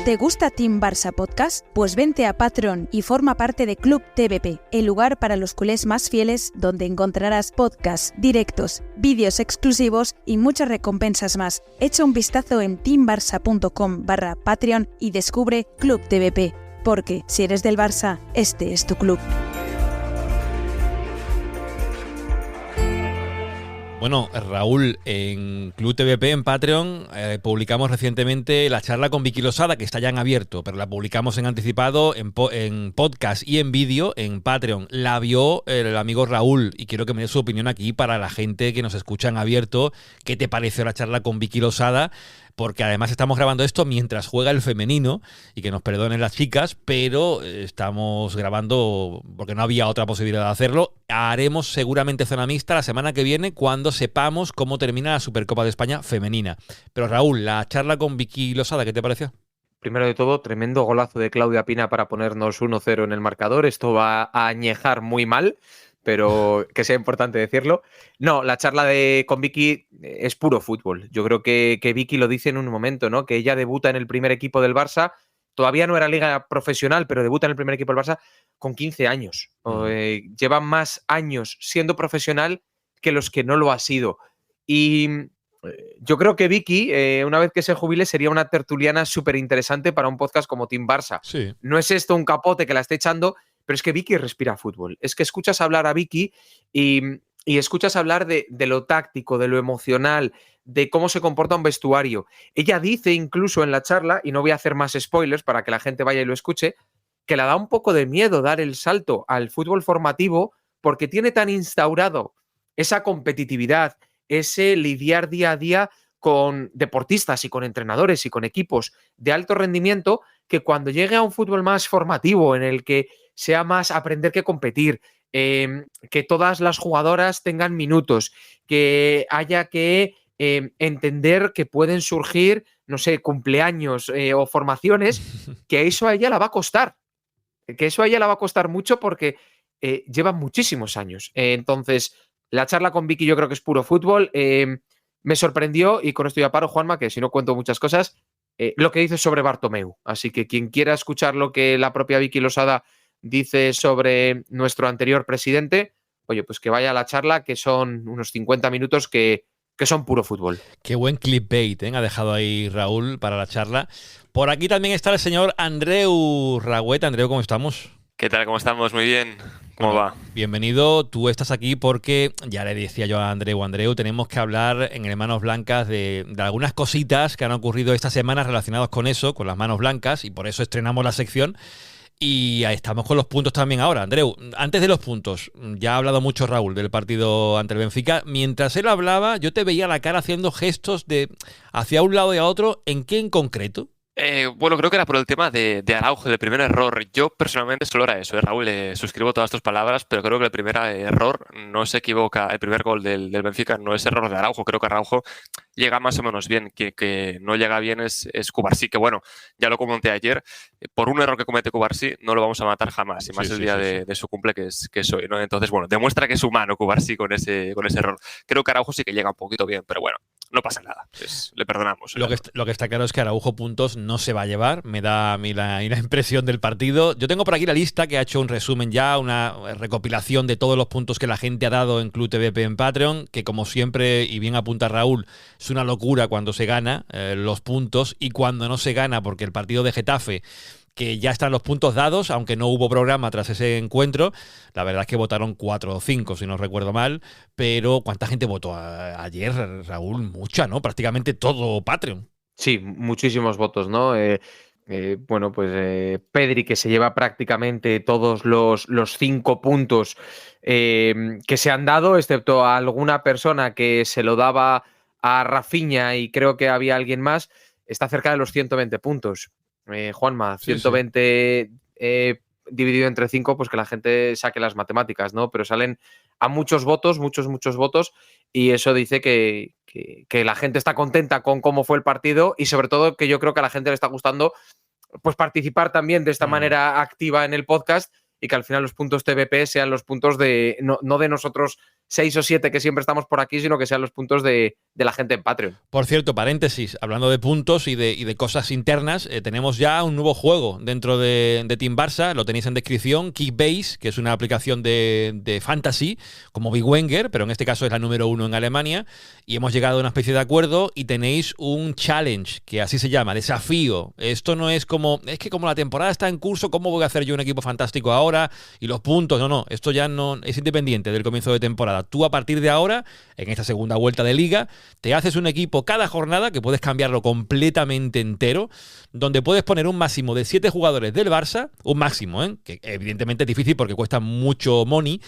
¿Te gusta Team Barça Podcast? Pues vente a Patreon y forma parte de Club TVP, el lugar para los culés más fieles, donde encontrarás podcasts, directos, vídeos exclusivos y muchas recompensas más. Echa un vistazo en teambarsa.com/Patreon y descubre Club TVP, porque si eres del Barça, este es tu club. Bueno, Raúl, en Club TVP, en Patreon, publicamos recientemente la charla con Vicky Losada, que está ya en abierto, pero la publicamos en anticipado, en podcast y en vídeo en Patreon. La vio el amigo Raúl y quiero que me dé su opinión aquí para la gente que nos escucha en abierto. ¿Qué te pareció la charla con Vicky Losada? Porque además estamos grabando esto mientras juega el femenino, y que nos perdonen las chicas, pero estamos grabando porque no había otra posibilidad de hacerlo. Haremos seguramente zona mixta la semana que viene cuando sepamos cómo termina la Supercopa de España femenina. Pero Raúl, la charla con Vicky Losada, ¿qué te pareció? Primero de todo, tremendo golazo de Claudia Pina para ponernos 1-0 en el marcador. Esto va a añejar muy mal, pero que sea importante decirlo. No, la charla con Vicky es puro fútbol. Yo creo que Vicky lo dice en un momento, ¿no? Que ella debuta en el primer equipo del Barça, todavía no era liga profesional, pero debuta en el primer equipo del Barça con 15 años. Lleva más años siendo profesional que los que no lo ha sido. Y yo creo que Vicky, una vez que se jubile, sería una tertuliana súper interesante para un podcast como Team Barça. Sí. No es esto un capote que la esté echando, pero es que Vicky respira fútbol. Es que escuchas hablar a Vicky y escuchas hablar de lo táctico, de lo emocional, de cómo se comporta un vestuario. Ella dice incluso en la charla, y no voy a hacer más spoilers para que la gente vaya y lo escuche, que le da un poco de miedo dar el salto al fútbol formativo porque tiene tan instaurado esa competitividad, ese lidiar día a día con deportistas y con entrenadores y con equipos de alto rendimiento, que cuando llegue a un fútbol más formativo, en el que sea más aprender que competir, que todas las jugadoras tengan minutos, que haya que entender que pueden surgir, no sé, cumpleaños o formaciones, que eso a ella la va a costar. Que eso a ella la va a costar mucho porque lleva muchísimos años. Entonces, la charla con Vicky yo creo que es puro fútbol. Me sorprendió, y con esto ya paro, Juanma, que si no cuento muchas cosas, lo que dice sobre Bartomeu. Así que quien quiera escuchar lo que la propia Vicky Losada dice sobre nuestro anterior presidente, oye, pues que vaya a la charla, que son unos 50 minutos que son puro fútbol. Qué buen clickbait ha dejado ahí Raúl para la charla. Por aquí también está el señor Andreu Ragüet. Andreu, ¿cómo estamos? ¿Qué tal? ¿Cómo estamos? Muy bien. ¿Cómo va? Bienvenido. Tú estás aquí porque, ya le decía yo a Andreu, tenemos que hablar en el Manos Blancas de algunas cositas que han ocurrido esta semana relacionadas con eso, con las manos blancas, y por eso estrenamos la sección. Y ahí estamos con los puntos también ahora. Andreu, antes de los puntos, ya ha hablado mucho Raúl del partido ante el Benfica. Mientras él hablaba, yo te veía la cara haciendo gestos de hacia un lado y a otro. ¿En qué en concreto? Bueno, creo que era por el tema de Araujo, del primer error. Yo personalmente solo era eso, Raúl, suscribo todas tus palabras, pero creo que el primer error no se equivoca. El primer gol del Benfica no es error de Araujo. Creo que Araujo llega más o menos bien. Que no llega bien es Cubarsí, que bueno, ya lo comenté ayer. Por un error que comete Cubarsí no lo vamos a matar jamás, y más el día de su cumple que es hoy, ¿no? Entonces, bueno, demuestra que es humano Cubarsí con ese error. Creo que Araujo sí que llega un poquito bien, pero bueno, no pasa nada, pues le perdonamos. Lo que está claro es que Araujo puntos no se va a llevar, me da a mí la impresión del partido. Yo tengo por aquí la lista que ha hecho un resumen ya, una recopilación de todos los puntos que la gente ha dado en Club TVP en Patreon, que como siempre, y bien apunta Raúl, es una locura cuando se gana los puntos y cuando no se gana, porque el partido de Getafe, que ya están los puntos dados, aunque no hubo programa tras ese encuentro. La verdad es que votaron 4 o 5, si no recuerdo mal, pero ¿cuánta gente votó ayer, Raúl? Mucha, ¿no? Prácticamente todo Patreon. Sí, muchísimos votos, ¿no? Bueno, pues Pedri, que se lleva prácticamente todos los 5 puntos que se han dado, excepto a alguna persona que se lo daba a Rafinha y creo que había alguien más, está cerca de los 120 puntos. Juanma, 120 dividido entre 5, pues que la gente saque las matemáticas, ¿no? Pero salen a muchos votos, muchos votos, y eso dice que la gente está contenta con cómo fue el partido y sobre todo que yo creo que a la gente le está gustando pues participar también de esta manera activa en el podcast y que al final los puntos TVP sean los puntos de no de nosotros 6 o 7 que siempre estamos por aquí, sino que sean los puntos de la gente en Patreon. Por cierto, paréntesis, hablando de puntos y de cosas internas, tenemos ya un nuevo juego dentro de Team Barça, lo tenéis en descripción, Kickbase, que es una aplicación de fantasy, como Big Wenger, pero en este caso es la número 1 en Alemania, y hemos llegado a una especie de acuerdo y tenéis un challenge, que así se llama, desafío. Esto no es como la temporada está en curso, ¿cómo voy a hacer yo un equipo fantástico ahora? Y los puntos, no, esto ya no es independiente del comienzo de temporada. Tú a partir de ahora, en esta segunda vuelta de liga, te haces un equipo cada jornada que puedes cambiarlo completamente entero, donde puedes poner un máximo de 7 jugadores del Barça, un máximo, que evidentemente es difícil porque cuesta mucho money,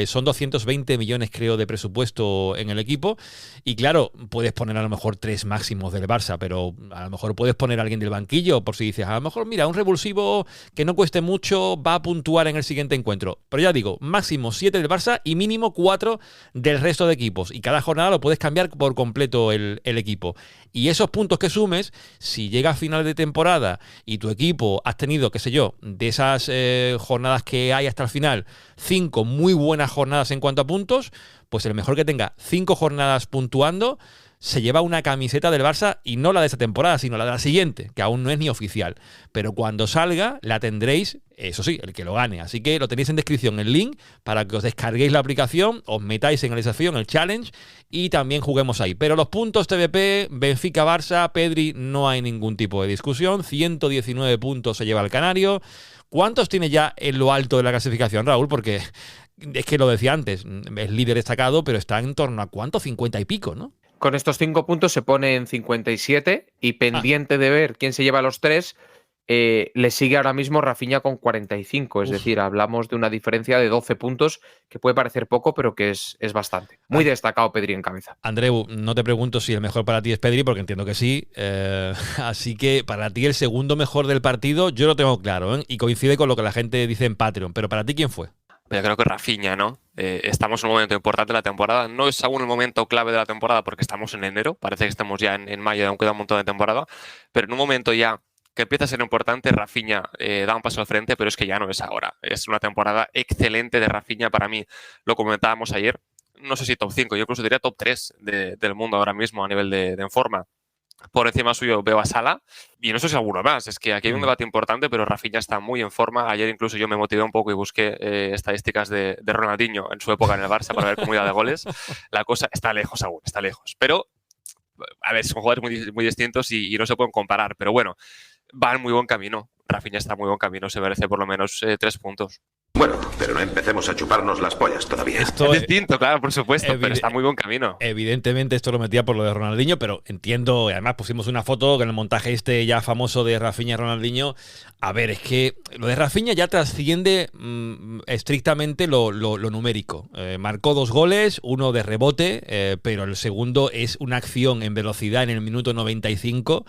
son 220 millones creo de presupuesto en el equipo, y claro, puedes poner a lo mejor 3 máximos del Barça, pero a lo mejor puedes poner a alguien del banquillo por si dices, a lo mejor mira, un revulsivo que no cueste mucho va a puntuar en el siguiente encuentro, pero ya digo, máximo 7 del Barça y mínimo 4 del resto de equipos, y cada jornada lo puedes cambiar por completo el equipo, y esos puntos que sumes, si llega a final de temporada y tu equipo has tenido, qué sé yo, de esas jornadas que hay hasta el final, 5 muy buenas jornadas en cuanto a puntos, pues el mejor que tenga 5 jornadas puntuando se lleva una camiseta del Barça, y no la de esta temporada, sino la de la siguiente, que aún no es ni oficial. Pero cuando salga, la tendréis, eso sí, el que lo gane. Así que lo tenéis en descripción, el link, para que os descarguéis la aplicación, os metáis en el desafío, en el challenge, y también juguemos ahí. Pero los puntos TVP, Benfica-Barça, Pedri, no hay ningún tipo de discusión. 119 puntos se lleva el canario. ¿Cuántos tiene ya en lo alto de la clasificación, Raúl? Porque es que lo decía antes, es líder destacado, pero está en torno a ¿cuánto? 50 y pico, ¿no? Con estos 5 puntos se pone en 57 y pendiente de ver quién se lleva los 3, le sigue ahora mismo Rafinha con 45. Es decir, hablamos de una diferencia de 12 puntos que puede parecer poco, pero que es bastante. Muy destacado Pedri en cabeza. Andreu, no te pregunto si el mejor para ti es Pedri, porque entiendo que sí. Así que para ti el segundo mejor del partido yo lo tengo claro, y coincide con lo que la gente dice en Patreon. Pero para ti, ¿quién fue? Pero creo que Rafinha, ¿no? Estamos en un momento importante de la temporada. No es aún el momento clave de la temporada porque estamos en enero. Parece que estamos ya en mayo, aún queda un montón de temporada. Pero en un momento ya que empieza a ser importante, Rafinha da un paso al frente, pero es que ya no es ahora. Es una temporada excelente de Rafinha para mí. Lo comentábamos ayer. No sé si top 5, yo incluso diría top 3 del mundo ahora mismo a nivel de en forma. Por encima suyo veo a Salah y no sé si alguno más. Es que aquí hay un debate importante, pero Rafinha está muy en forma. Ayer incluso yo me motivé un poco y busqué estadísticas de Ronaldinho en su época en el Barça para ver cómo iba de goles. La cosa está lejos aún, está lejos. Pero, a ver, son jugadores muy distintos y no se pueden comparar. Pero bueno, va en muy buen camino. Rafinha está en muy buen camino, se merece por lo menos 3 puntos. Bueno, pero no empecemos a chuparnos las pollas todavía. Esto es distinto, claro, por supuesto, pero está muy buen camino. Evidentemente esto lo metía por lo de Ronaldinho, pero entiendo, y además pusimos una foto con el montaje ya famoso de Rafinha y Ronaldinho. A ver, es que lo de Rafinha ya trasciende estrictamente lo numérico. Marcó 2 goles, uno de rebote, pero el segundo es una acción en velocidad en el minuto 95,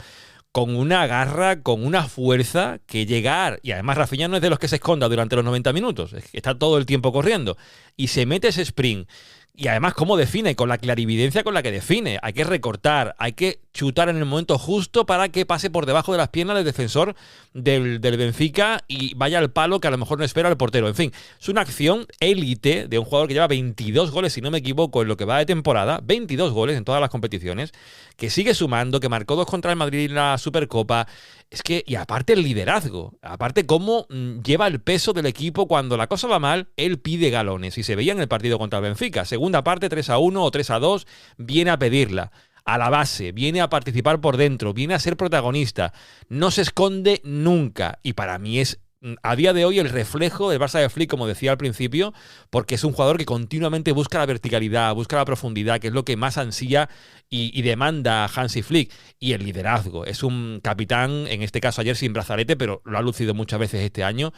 con una garra, con una fuerza que llegar, y además Rafinha no es de los que se esconda durante los 90 minutos, es que está todo el tiempo corriendo, y se mete ese sprint, y además cómo define, con la clarividencia con la que define, hay que recortar, hay que chutar en el momento justo para que pase por debajo de las piernas del defensor del Benfica y vaya al palo que a lo mejor no espera el portero. En fin, es una acción élite de un jugador que lleva 22 goles, si no me equivoco, en lo que va de temporada, 22 goles en todas las competiciones, que sigue sumando, que marcó 2 contra el Madrid en la Supercopa. Es que, y aparte el liderazgo, aparte cómo lleva el peso del equipo cuando la cosa va mal, él pide galones, y se veía en el partido contra el Benfica. Segunda parte, 3-1 o 3-2, viene a pedirla, a la base, viene a participar por dentro, viene a ser protagonista, no se esconde nunca, y para mí es a día de hoy el reflejo del Barça de Flick, como decía al principio, porque es un jugador que continuamente busca la verticalidad, busca la profundidad, que es lo que más ansía y demanda Hansi Flick, y el liderazgo. Es un capitán, en este caso ayer sin brazalete, pero lo ha lucido muchas veces este año.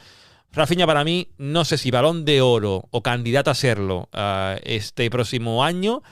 Rafinha para mí, no sé si Balón de Oro o candidato a serlo este próximo año,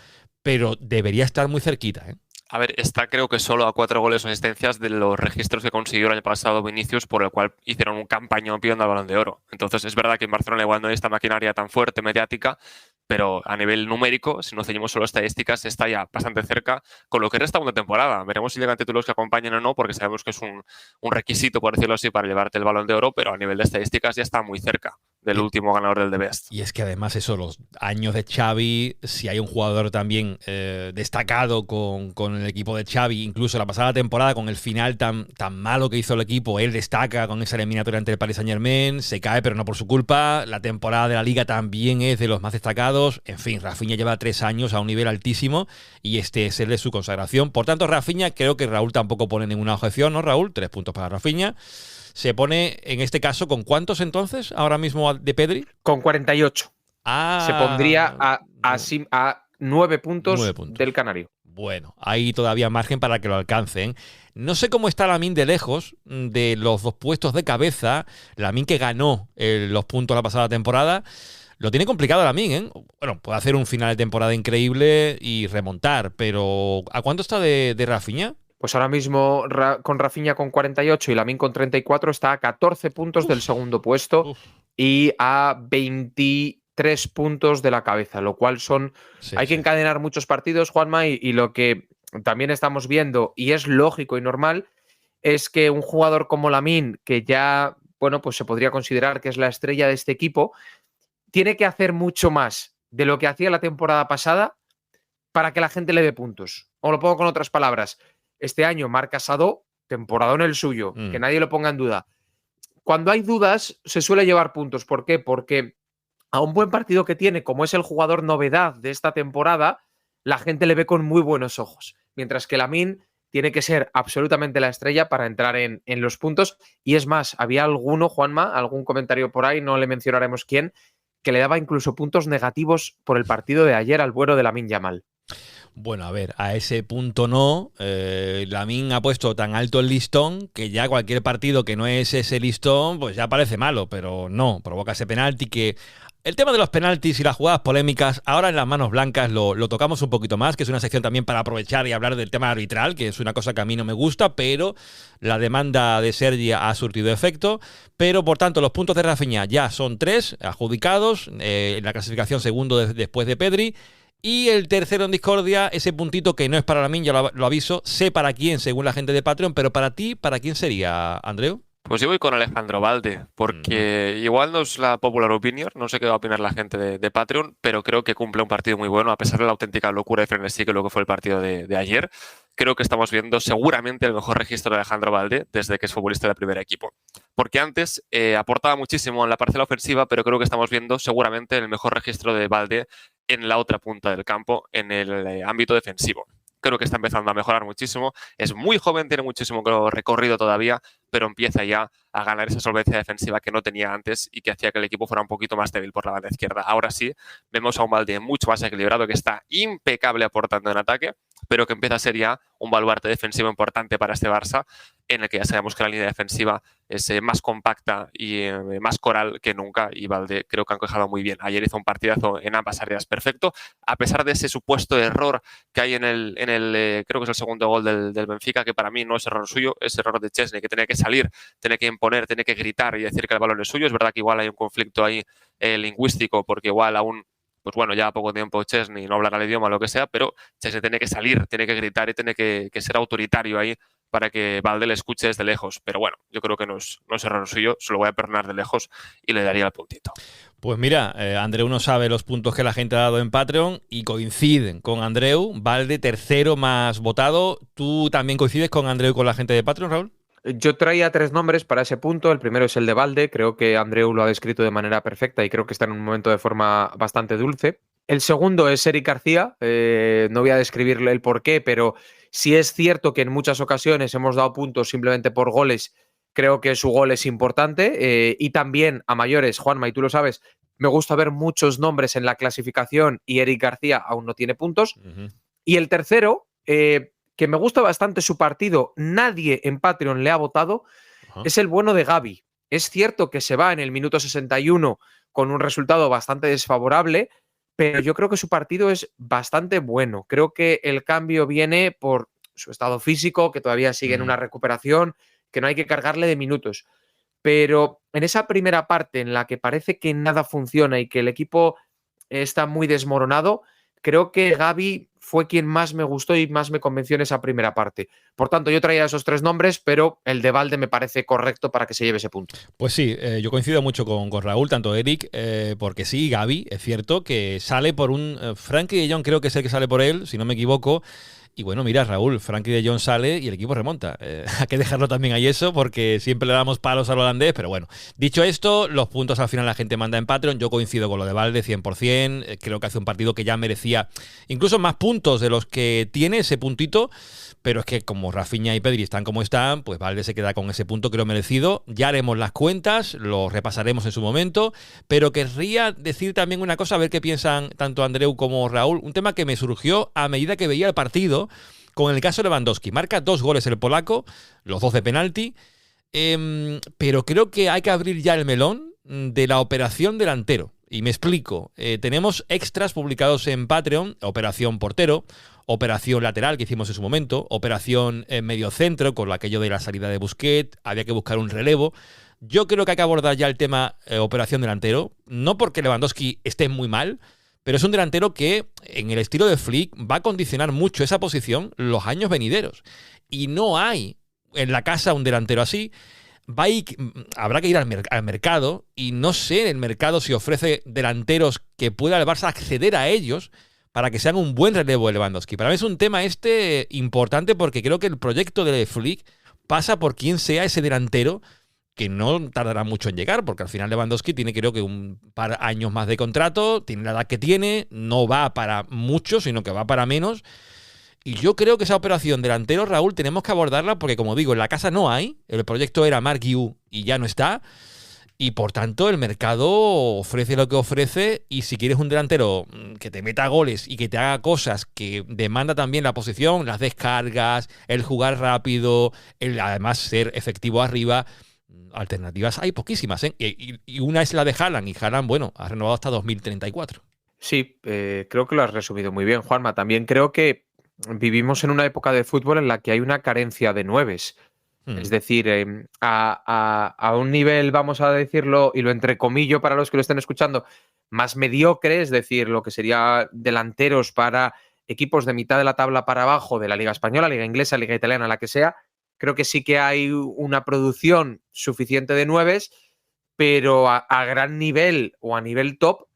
pero debería estar muy cerquita, ¿eh? A ver, está creo que solo a 4 goles o asistencias de los registros que consiguió el año pasado Vinicius, por el cual hicieron un campañón pidiendo el Balón de Oro. Entonces es verdad que en Barcelona igual no hay esta maquinaria tan fuerte, mediática, pero a nivel numérico, si no ceñimos solo estadísticas, está ya bastante cerca con lo que resta una temporada. Veremos si llegan títulos que acompañen o no, porque sabemos que es un requisito, por decirlo así, para llevarte el Balón de Oro, pero a nivel de estadísticas ya está muy cerca del último ganador del The Best. Y es que además eso, los años de Xavi, si hay un jugador también destacado con el equipo de Xavi, incluso la pasada temporada con el final tan malo que hizo el equipo, él destaca con esa eliminatoria ante el Paris Saint-Germain, se cae pero no por su culpa, la temporada de la Liga también es de los más destacados, en fin, Rafinha lleva 3 años a un nivel altísimo y este es el de su consagración. Por tanto, Rafinha, creo que Raúl tampoco pone ninguna objeción, ¿no, Raúl? 3 puntos para Rafinha. Se pone, en este caso, ¿con cuántos entonces ahora mismo de Pedri? Con 48. Se pondría a 9 puntos del Canario. Bueno, hay todavía margen para que lo alcancen. No sé cómo está Lamine de lejos de los 2 puestos de cabeza. Lamine que ganó los puntos la pasada temporada. Lo tiene complicado Lamine, ¿eh? Bueno, puede hacer un final de temporada increíble y remontar, pero ¿a cuánto está de Rafinha? Pues ahora mismo con Rafinha con 48 y Lamine con 34 está a 14 puntos del segundo puesto y a 23 puntos de la cabeza, lo cual son... hay que encadenar muchos partidos, Juanma, y lo que también estamos viendo, y es lógico y normal, es que un jugador como Lamine, que ya, bueno, pues se podría considerar que es la estrella de este equipo, tiene que hacer mucho más de lo que hacía la temporada pasada para que la gente le dé puntos. O lo pongo con otras palabras. Este año Marc Casado, temporadón el suyo, que nadie lo ponga en duda. Cuando hay dudas, se suele llevar puntos. ¿Por qué? Porque a un buen partido que tiene, como es el jugador novedad de esta temporada, la gente le ve con muy buenos ojos. Mientras que Lamine tiene que ser absolutamente la estrella para entrar en los puntos. Y es más, había alguno, Juanma, algún comentario por ahí, no le mencionaremos quién, que le daba incluso puntos negativos por el partido de ayer al bueno de Lamine Yamal. Bueno, a ver, a ese punto no. Lamine ha puesto tan alto el listón que ya cualquier partido que no es ese listón, pues ya parece malo, pero no, provoca ese penalti que El tema de los penaltis y las jugadas polémicas, ahora en las manos blancas lo tocamos un poquito más, que es una sección también para aprovechar y hablar del tema arbitral, que es una cosa que a mí no me gusta, pero la demanda de Sergi ha surtido efecto. Pero, por tanto, los puntos de Rafinha ya son 3 adjudicados, en la clasificación segundo después de Pedri. Y el tercero en discordia, ese puntito que no es para Lamine, ya lo aviso, sé para quién, según la gente de Patreon, pero para ti, ¿para quién sería, Andreu? Pues yo voy con Alejandro Balde, porque igual no es la popular opinion, no sé qué va a opinar la gente de Patreon, pero creo que cumple un partido muy bueno, a pesar de la auténtica locura y frenesí que lo que fue el partido de ayer. Creo que estamos viendo seguramente el mejor registro de Alejandro Balde desde que es futbolista del primer equipo. Porque antes aportaba muchísimo en la parcela ofensiva, pero creo que estamos viendo seguramente el mejor registro de Balde en la otra punta del campo, en el ámbito defensivo. Creo que está empezando a mejorar muchísimo. Es muy joven, tiene muchísimo recorrido todavía, pero empieza ya a ganar esa solvencia defensiva que no tenía antes y que hacía que el equipo fuera un poquito más débil por la banda izquierda. Ahora sí, vemos a un Balde mucho más equilibrado, que está impecable aportando en ataque, pero que empieza a ser ya un baluarte defensivo importante para este Barça, en el que ya sabemos que la línea defensiva es más compacta y más coral que nunca, y Balde creo que ha encajado muy bien. Ayer hizo un partidazo en ambas áreas perfecto, a pesar de ese supuesto error que hay en el creo que es el segundo gol del Benfica, que para mí no es error suyo, es error de Chesney, que tenía que salir, tiene que imponer, tiene que gritar y decir que el balón es suyo. Es verdad que igual hay un conflicto ahí lingüístico, porque igual aún, pues bueno, ya poco tiempo Chesney no hablará el idioma o lo que sea, pero Chesney tiene que salir, tiene que gritar y tiene que ser autoritario ahí para que Balde le escuche desde lejos. Pero bueno, yo creo que no es error suyo, se lo voy a perdonar de lejos y le daría el puntito. Pues mira, Andreu no sabe los puntos que la gente ha dado en Patreon y coinciden con Andreu. Balde, tercero más votado. ¿Tú también coincides con Andreu y con la gente de Patreon, Raúl? Yo traía 3 nombres para ese punto. El primero es el de Balde. Creo que Andreu lo ha descrito de manera perfecta y creo que está en un momento de forma bastante dulce. El segundo es Eric García. No voy a describirle el porqué, pero si es cierto que en muchas ocasiones hemos dado puntos simplemente por goles. Creo que su gol es importante. Y también a mayores, Juanma, y tú lo sabes, me gusta ver muchos nombres en la clasificación y Eric García aún no tiene puntos. Y el tercero, que me gusta bastante su partido, nadie en Patreon le ha votado, es el bueno de Gavi. Es cierto que se va en el minuto 61 con un resultado bastante desfavorable, pero yo creo que su partido es bastante bueno. Creo que el cambio viene por su estado físico, que todavía sigue en una recuperación, que no hay que cargarle de minutos. Pero en esa primera parte en la que parece que nada funciona y que el equipo está muy desmoronado, creo que Gavi fue quien más me gustó y más me convenció en esa primera parte. Por tanto, yo traía esos 3 nombres, pero el de Balde me parece correcto para que se lleve ese punto. Pues sí, yo coincido mucho con Raúl, tanto Eric, porque sí, Gavi, es cierto que sale por un... Frenkie de Jong creo que es el que sale por él, si no me equivoco. Y bueno, mira, Raúl, Frenkie de Jong sale y el equipo remonta. Hay que dejarlo también ahí eso, porque siempre le damos palos al holandés, pero bueno. Dicho esto, los puntos al final la gente manda en Patreon. Yo coincido con lo de Balde 100%. Creo que hace un partido que ya merecía incluso más puntos de los que tiene ese puntito. Pero es que como Rafinha y Pedri están como están, pues Balde se queda con ese punto, creo merecido. Ya haremos las cuentas, lo repasaremos en su momento. Pero querría decir también una cosa, a ver qué piensan tanto Andreu como Raúl. Un tema que me surgió a medida que veía el partido, con el caso de Lewandowski. Marca 2 goles el polaco, los 2 de penalti, pero creo que hay que abrir ya el melón de la operación delantero. Y me explico. Tenemos extras publicados en Patreon, operación portero, operación lateral que hicimos en su momento, operación mediocentro con aquello de la salida de Busquets, había que buscar un relevo. Yo creo que hay que abordar ya el tema operación delantero, no porque Lewandowski esté muy mal, pero es un delantero que en el estilo de Flick va a condicionar mucho esa posición los años venideros. Y no hay en la casa un delantero así. Habrá que ir al mercado y no sé en el mercado si ofrece delanteros que pueda el Barça acceder a ellos para que sean un buen relevo de Lewandowski. Para mí es un tema importante porque creo que el proyecto de Flick pasa por quien sea ese delantero, que no tardará mucho en llegar, porque al final Lewandowski tiene creo que un par de años más de contrato, tiene la edad que tiene, no va para mucho, sino que va para menos. Y yo creo que esa operación delantero, Raúl, tenemos que abordarla porque, como digo, en la casa no hay. El proyecto era Marc Guiu y ya no está. Y, por tanto, el mercado ofrece lo que ofrece. Y si quieres un delantero que te meta goles y que te haga cosas que demanda también la posición, las descargas, el jugar rápido, el además ser efectivo arriba, Alternativas hay poquísimas, ¿eh? Y una es la de Haaland, y Haaland, bueno, ha renovado hasta 2034. Sí, creo que lo has resumido muy bien, Juanma. También creo que vivimos en una época de fútbol en la que hay una carencia de nueves. Es decir, a un nivel, vamos a decirlo, y lo entrecomillo para los que lo estén escuchando, más mediocre, es decir, lo que sería delanteros para equipos de mitad de la tabla para abajo de la Liga Española, Liga Inglesa, Liga Italiana, la que sea. Creo que sí que hay una producción suficiente de nueves, pero a gran nivel o a nivel top,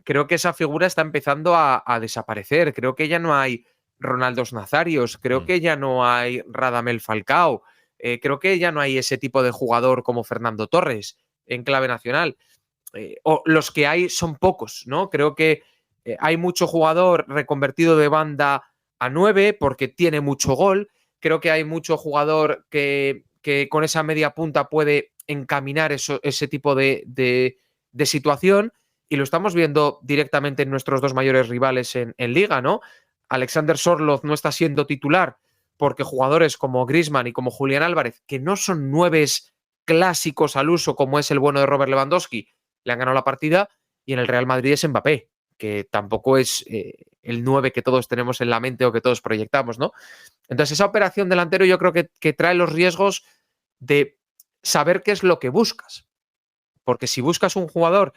creo que esa figura está empezando a desaparecer. Creo que ya no hay Ronaldos Nazarios, creo que ya no hay Radamel Falcao, creo que ya no hay ese tipo de jugador como Fernando Torres en clave nacional. O los que hay son pocos, ¿no? Creo que hay mucho jugador reconvertido de banda a 9 porque tiene mucho gol. Creo que hay mucho jugador que con esa media punta puede encaminar ese tipo de situación, y lo estamos viendo directamente en nuestros dos mayores rivales en Liga, ¿no? Alexander Sorloth no está siendo titular porque jugadores como Griezmann y como Julián Álvarez, que no son nueves clásicos al uso como es el bueno de Robert Lewandowski, le han ganado la partida, y en el Real Madrid es Mbappé, que tampoco es el 9 que todos tenemos en la mente o que todos proyectamos, ¿no? Entonces esa operación delantero yo creo que trae los riesgos de saber qué es lo que buscas. Porque si buscas un jugador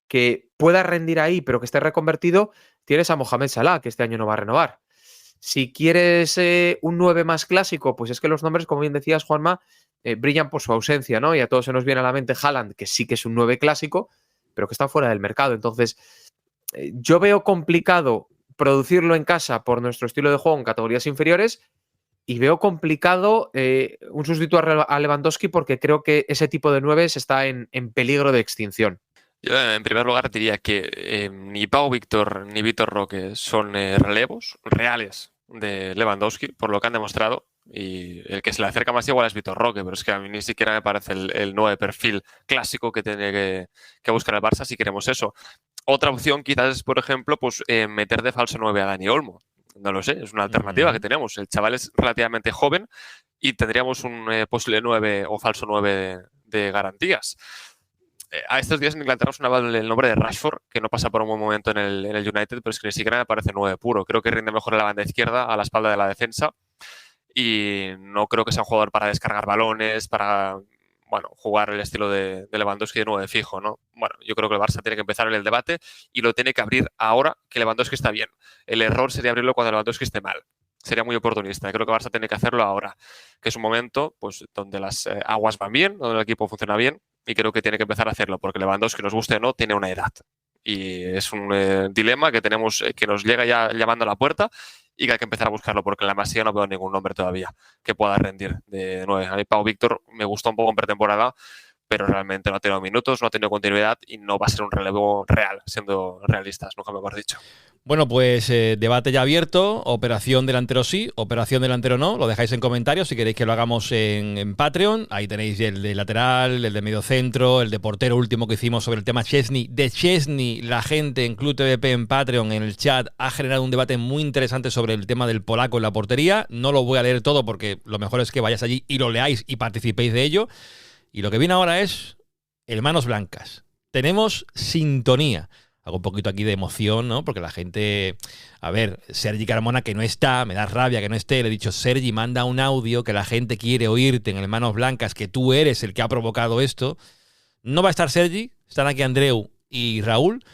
que pueda rendir ahí pero que esté reconvertido, tienes a Mohamed Salah, que este año no va a renovar. Si quieres un 9 más clásico, pues es que los nombres, como bien decías, Juanma, brillan por su ausencia, ¿no? Y a todos se nos viene a la mente Haaland, que sí que es un 9 clásico, pero que está fuera del mercado. Entonces, yo veo complicado producirlo en casa por nuestro estilo de juego en categorías inferiores, y veo complicado un sustituto a Lewandowski porque creo que ese tipo de 9 está en peligro de extinción. Yo, en primer lugar, diría que ni Pau Víctor ni Vitor Roque son relevos reales de Lewandowski, por lo que han demostrado. Y el que se le acerca más igual es Vitor Roque, pero es que a mí ni siquiera me parece el 9 perfil clásico que tiene que buscar el Barça si queremos eso. Otra opción quizás es, por ejemplo, pues meter de falso 9 a Dani Olmo. No lo sé, es una alternativa que tenemos. El chaval es relativamente joven y tendríamos un posible 9 o falso 9 de garantías. A estos días en Inglaterra sonaba el nombre de Rashford, que no pasa por un buen momento en el United, pero es que ni siquiera me parece 9 puro. Creo que rinde mejor en la banda izquierda, a la espalda de la defensa, y no creo que sea un jugador para descargar balones, para jugar el estilo de Lewandowski de 9 fijo, ¿no? Bueno, yo creo que el Barça tiene que empezar el debate y lo tiene que abrir ahora que Lewandowski está bien. El error sería abrirlo cuando Lewandowski esté mal. Sería muy oportunista. Creo que el Barça tiene que hacerlo ahora, que es un momento pues donde las aguas van bien, donde el equipo funciona bien, y creo que tiene que empezar a hacerlo, porque Lewandowski, nos guste o no, tiene una edad. Y es un dilema que tenemos, que nos llega ya llamando a la puerta, y que hay que empezar a buscarlo, porque en la Masía no veo ningún nombre todavía que pueda rendir de 9. A mí Pau Víctor me gustó un poco en pretemporada, pero realmente no ha tenido minutos, no ha tenido continuidad y no va a ser un relevo real, siendo realistas, nunca mejor dicho. Bueno, pues debate ya abierto, operación delantero sí, operación delantero no, lo dejáis en comentarios si queréis que lo hagamos en Patreon. Ahí tenéis el de lateral, el de medio centro, el de portero último que hicimos sobre el tema Chesney. De Chesney, la gente en Club TVP en Patreon, en el chat, ha generado un debate muy interesante sobre el tema del polaco en la portería. No lo voy a leer todo porque lo mejor es que vayáis allí y lo leáis y participéis de ello. Y lo que viene ahora es el Manos Blancas. Tenemos sintonía. Hago un poquito aquí de emoción, ¿no? Porque la gente... A ver, Sergi Carmona, que no está, me da rabia que no esté. Le he dicho, Sergi, manda un audio que la gente quiere oírte en el Manos Blancas, que tú eres el que ha provocado esto. No va a estar Sergi, están aquí Andreu y Raúl.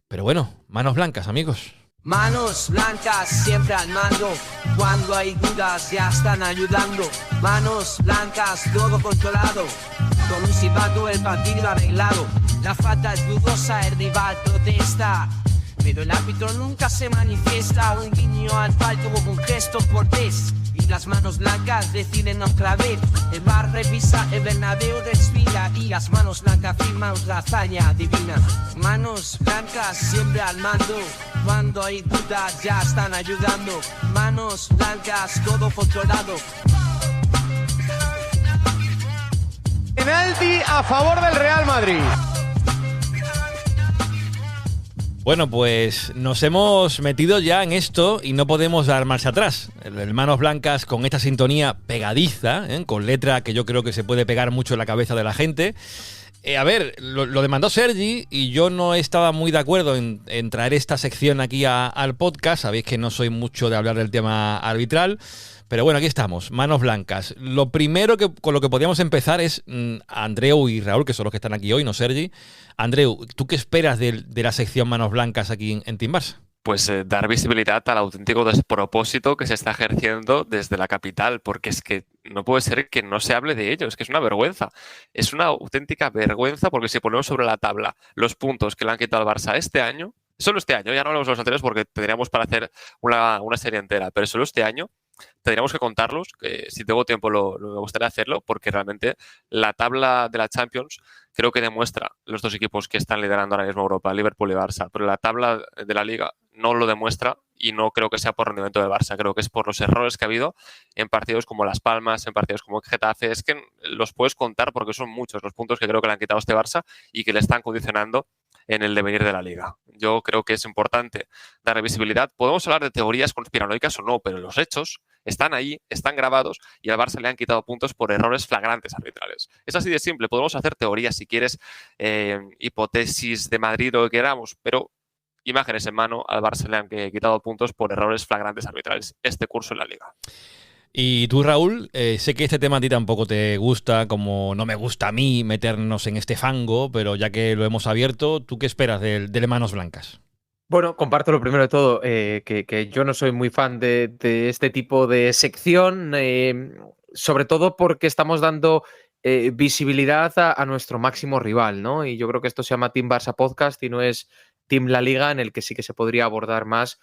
Pero bueno, Manos Blancas, amigos. Manos blancas siempre al mando, cuando hay dudas ya están ayudando. Manos blancas, todo controlado, con un silbato el partido arreglado. La falta es dudosa, el rival protesta, pero el árbitro nunca se manifiesta. Un guiño al palco como un gesto cortés, y las manos blancas deciden otra vez. El bar revisa, el Bernabéu respira, y las manos blancas firman la hazaña divina. Manos blancas siempre al mando, cuando hay dudas ya están ayudando. Manos blancas, todo controlado. Penalti a favor del Real Madrid. Bueno, pues nos hemos metido ya en esto y no podemos dar marcha atrás. El Manos Blancas con esta sintonía pegadiza, con letra que yo creo que se puede pegar mucho en la cabeza de la gente. A ver, lo demandó Sergi y yo no estaba muy de acuerdo en traer esta sección aquí al podcast. Sabéis que no soy mucho de hablar del tema arbitral. Pero bueno, aquí estamos, Manos Blancas. Lo primero con lo que podríamos empezar es Andreu y Raúl, que son los que están aquí hoy, no Sergi. Andreu, ¿tú qué esperas de la sección Manos Blancas aquí en Team Barça? Pues dar visibilidad al auténtico despropósito que se está ejerciendo desde la capital, porque es que no puede ser que no se hable de ello, es que es una vergüenza. Es una auténtica vergüenza porque si ponemos sobre la tabla los puntos que le han quitado al Barça este año, solo este año, ya no hablamos de los anteriores porque tendríamos para hacer una serie entera, pero solo este año tendríamos que contarlos, que si tengo tiempo me gustaría hacerlo, porque realmente la tabla de la Champions creo que demuestra los dos equipos que están liderando ahora mismo Europa, Liverpool y Barça, pero la tabla de la Liga no lo demuestra y no creo que sea por rendimiento del Barça, creo que es por los errores que ha habido en partidos como Las Palmas, en partidos como Getafe, es que los puedes contar porque son muchos los puntos que creo que le han quitado a este Barça y que le están condicionando en el devenir de la Liga. Yo creo que es importante dar visibilidad. Podemos hablar de teorías conspiranoicas o no, pero los hechos están ahí, están grabados y al Barça le han quitado puntos por errores flagrantes arbitrales. Es así de simple. Podemos hacer teorías, si quieres, hipótesis de Madrid o lo que queramos, pero imágenes en mano, al Barça le han quitado puntos por errores flagrantes arbitrales este curso en la Liga. Y tú, Raúl, sé que este tema a ti tampoco te gusta, como no me gusta a mí meternos en este fango, pero ya que lo hemos abierto, ¿tú qué esperas de Manos Blancas? Bueno, comparto lo primero de todo, que yo no soy muy fan de este tipo de sección, sobre todo porque estamos dando visibilidad a nuestro máximo rival, ¿no? Y yo creo que esto se llama Team Barça Podcast y no es Team La Liga, en el que sí que se podría abordar más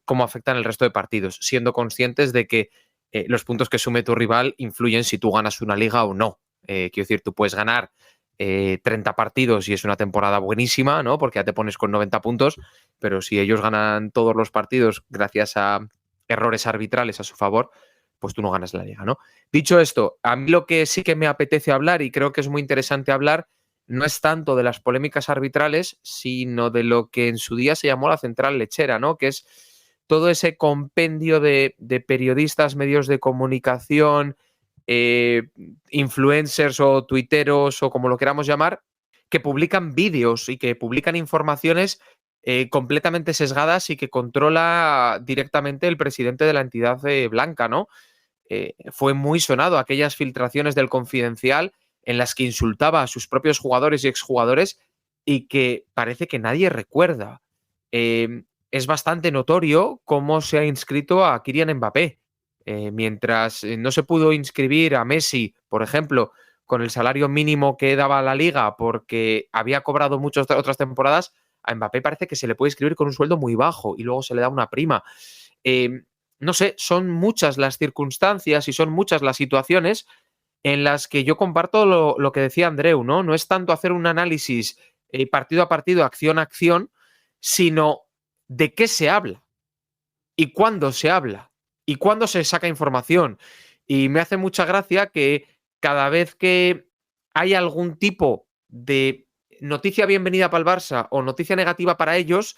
cómo afectan el resto de partidos, siendo conscientes de que los puntos que sume tu rival influyen si tú ganas una liga o no. Quiero decir, tú puedes ganar 30 partidos y es una temporada buenísima, ¿no? Porque ya te pones con 90 puntos, pero si ellos ganan todos los partidos gracias a errores arbitrales a su favor, pues tú no ganas la liga, ¿no? Dicho esto, a mí lo que sí que me apetece hablar y creo que es muy interesante hablar no es tanto de las polémicas arbitrales, sino de lo que en su día se llamó la central lechera, ¿no? Que es todo ese compendio de periodistas, medios de comunicación, influencers o tuiteros o como lo queramos llamar, que publican vídeos y que publican informaciones completamente sesgadas y que controla directamente el presidente de la entidad blanca, ¿no? Fue muy sonado aquellas filtraciones del Confidencial en las que insultaba a sus propios jugadores y exjugadores y que parece que nadie recuerda. Es bastante notorio cómo se ha inscrito a Kylian Mbappé. Mientras no se pudo inscribir a Messi, por ejemplo, con el salario mínimo que daba la Liga porque había cobrado muchas otras temporadas, a Mbappé parece que se le puede inscribir con un sueldo muy bajo y luego se le da una prima. No sé, son muchas las circunstancias y son muchas las situaciones en las que yo comparto lo que decía Andreu, ¿no? No es tanto hacer un análisis partido a partido, acción a acción, sino de qué se habla y cuándo se habla y cuándo se saca información. Y me hace mucha gracia que cada vez que hay algún tipo de noticia bienvenida para el Barça o noticia negativa para ellos,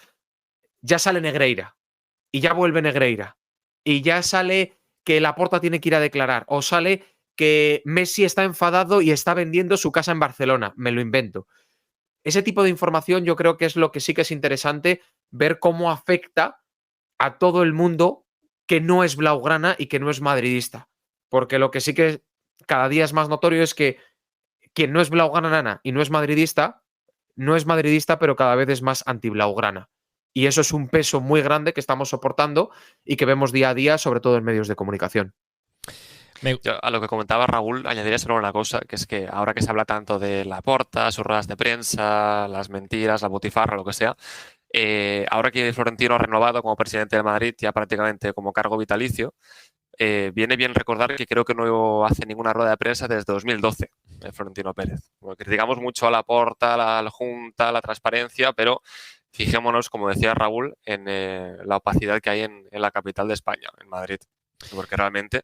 ya sale Negreira y ya vuelve Negreira y ya sale que Laporta tiene que ir a declarar o sale que Messi está enfadado y está vendiendo su casa en Barcelona. Me lo invento. Ese tipo de información yo creo que es lo que sí que es interesante ver cómo afecta a todo el mundo que no es blaugrana y que no es madridista. Porque lo que sí que cada día es más notorio es que quien no es blaugrana y no es madridista pero cada vez es más anti-blaugrana. Y eso es un peso muy grande que estamos soportando y que vemos día a día, sobre todo en medios de comunicación. Yo, a lo que comentaba Raúl, añadiría solo una cosa, que es que ahora que se habla tanto de Laporta, sus ruedas de prensa, las mentiras, la botifarra, lo que sea, ahora que Florentino ha renovado como presidente de Madrid, ya prácticamente como cargo vitalicio, viene bien recordar que creo que no hace ninguna rueda de prensa desde 2012, Florentino Pérez. Bueno, criticamos mucho a Laporta, la Junta, la transparencia, pero fijémonos, como decía Raúl, en la opacidad que hay en la capital de España, en Madrid. porque realmente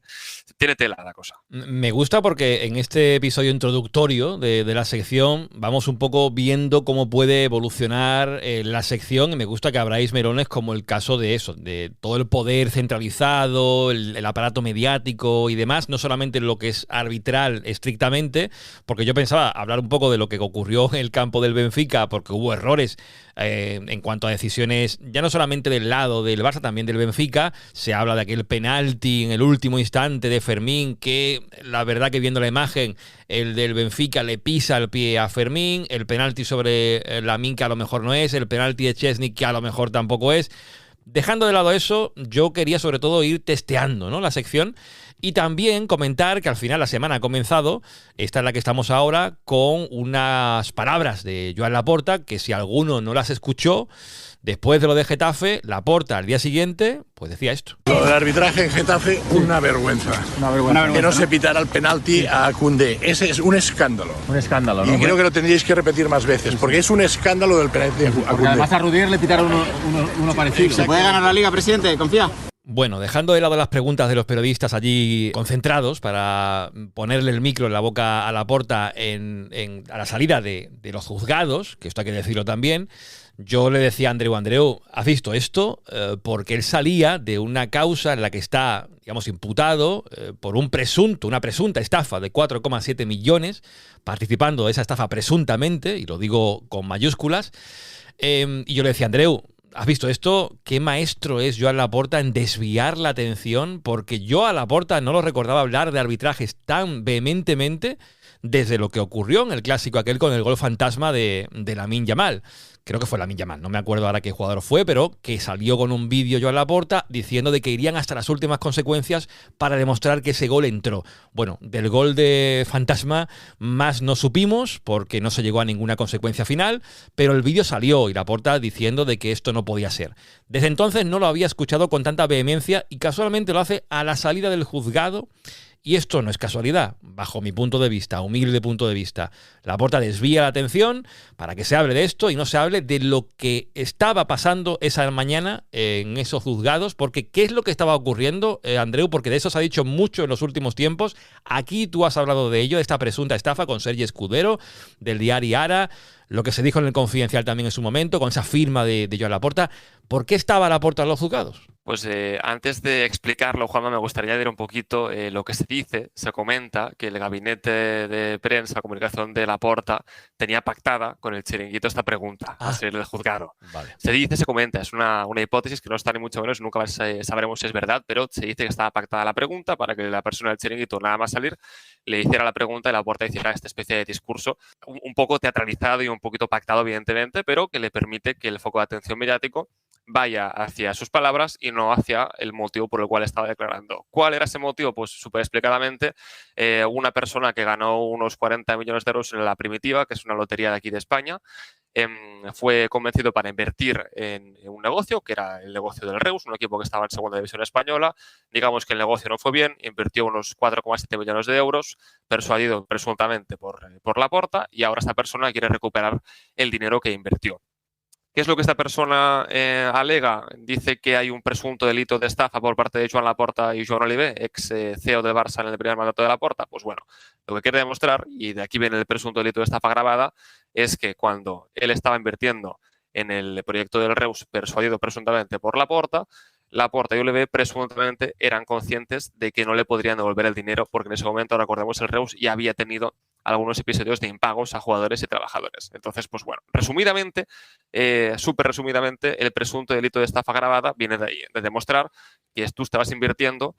tiene tela la cosa. Me gusta porque en este episodio introductorio de la sección vamos un poco viendo cómo puede evolucionar la sección, y me gusta que abráis melones como el caso de eso, de todo el poder centralizado, el aparato mediático y demás, no solamente lo que es arbitral estrictamente, porque yo pensaba hablar un poco de lo que ocurrió en el campo del Benfica, porque hubo errores en cuanto a decisiones, ya no solamente del lado del Barça, también del Benfica. Se habla de aquel penalti en el último instante de Fermín, que la verdad que viendo la imagen, el del Benfica le pisa el pie a Fermín, el penalti sobre Lamine que a lo mejor no es, el penalti de Chesney que a lo mejor tampoco es. Dejando de lado eso, yo quería sobre todo ir testeando, ¿no?, la sección, y también comentar que al final la semana ha comenzado, esta es la que estamos ahora, con unas palabras de Joan Laporta, que si alguno no las escuchó, después de lo de Getafe, Laporta al día siguiente, pues decía esto. Lo del arbitraje en Getafe, una vergüenza. Que no se pitara el penalti a Koundé. Ese es un escándalo. Un escándalo, ¿no? Y creo que lo tendríais que repetir más veces, porque es un escándalo del penalti a Koundé. Además a Rudiger le pitaron uno parecido. ¿Se puede ganar la Liga, presidente? ¿Confía? Bueno, dejando de lado las preguntas de los periodistas allí concentrados para ponerle el micro en la boca a Laporta a la salida de los juzgados, que esto hay que decirlo también, yo le decía a Andreu, ¿has visto esto? Porque él salía de una causa en la que está, digamos, imputado por una presunta estafa de 4,7 millones, participando de esa estafa presuntamente, y lo digo con mayúsculas, y yo le decía, Andreu, ¿has visto esto? ¿Qué maestro es Joan Laporta en desviar la atención? Porque yo a Laporta no lo recordaba hablar de arbitrajes tan vehementemente desde lo que ocurrió en el clásico aquel con el gol fantasma de Lamine Yamal. Creo que fue Lamine Yamal, no me acuerdo ahora qué jugador fue, pero que salió con un vídeo Joan Laporta diciendo de que irían hasta las últimas consecuencias para demostrar que ese gol entró. Bueno, del gol de fantasma más no supimos porque no se llegó a ninguna consecuencia final, pero el vídeo salió y Laporta diciendo de que esto no podía ser. Desde entonces no lo había escuchado con tanta vehemencia y casualmente lo hace a la salida del juzgado. Y esto no es casualidad, bajo mi punto de vista, humilde punto de vista. Laporta desvía la atención para que se hable de esto y no se hable de lo que estaba pasando esa mañana en esos juzgados, porque ¿qué es lo que estaba ocurriendo, Andreu? Porque de eso se ha dicho mucho en los últimos tiempos. Aquí tú has hablado de ello, de esta presunta estafa con Sergi Escudero, del diario Ara, lo que se dijo en el Confidencial también en su momento, con esa firma de Joan Laporta. ¿Por qué estaba Laporta en los juzgados? Pues antes de explicarlo, Juanma, me gustaría añadir un poquito lo que se dice, se comenta que el gabinete de prensa, comunicación de Laporta tenía pactada con el Chiringuito esta pregunta a salir del juzgado. Vale. Se dice, se comenta, es una hipótesis que no está ni mucho menos, nunca sabremos si es verdad, pero se dice que estaba pactada la pregunta para que la persona del Chiringuito, nada más salir, le hiciera la pregunta y Laporta hiciera esta especie de discurso un poco teatralizado y un poquito pactado, evidentemente, pero que le permite que el foco de atención mediático vaya hacia sus palabras y no hacia el motivo por el cual estaba declarando. ¿Cuál era ese motivo? Pues súper explicadamente, una persona que ganó unos 40 millones de euros en la Primitiva, que es una lotería de aquí de España, fue convencido para invertir en un negocio, que era el negocio del Reus, un equipo que estaba en segunda división española. Digamos que el negocio no fue bien, invirtió unos 4,7 millones de euros, persuadido presuntamente por Laporta, y ahora esta persona quiere recuperar el dinero que invirtió. ¿Qué es lo que esta persona alega? Dice que hay un presunto delito de estafa por parte de Joan Laporta y Joan Oliver, ex CEO del Barça en el primer mandato de Laporta. Pues bueno, lo que quiere demostrar, y de aquí viene el presunto delito de estafa agravada, es que cuando él estaba invirtiendo en el proyecto del Reus, persuadido presuntamente por Laporta y Oliver presuntamente eran conscientes de que no le podrían devolver el dinero porque en ese momento, recordemos, el Reus ya había tenido algunos episodios de impagos a jugadores y trabajadores. Entonces, pues bueno, resumidamente, súper resumidamente, el presunto delito de estafa agravada viene de ahí, de demostrar que tú estabas invirtiendo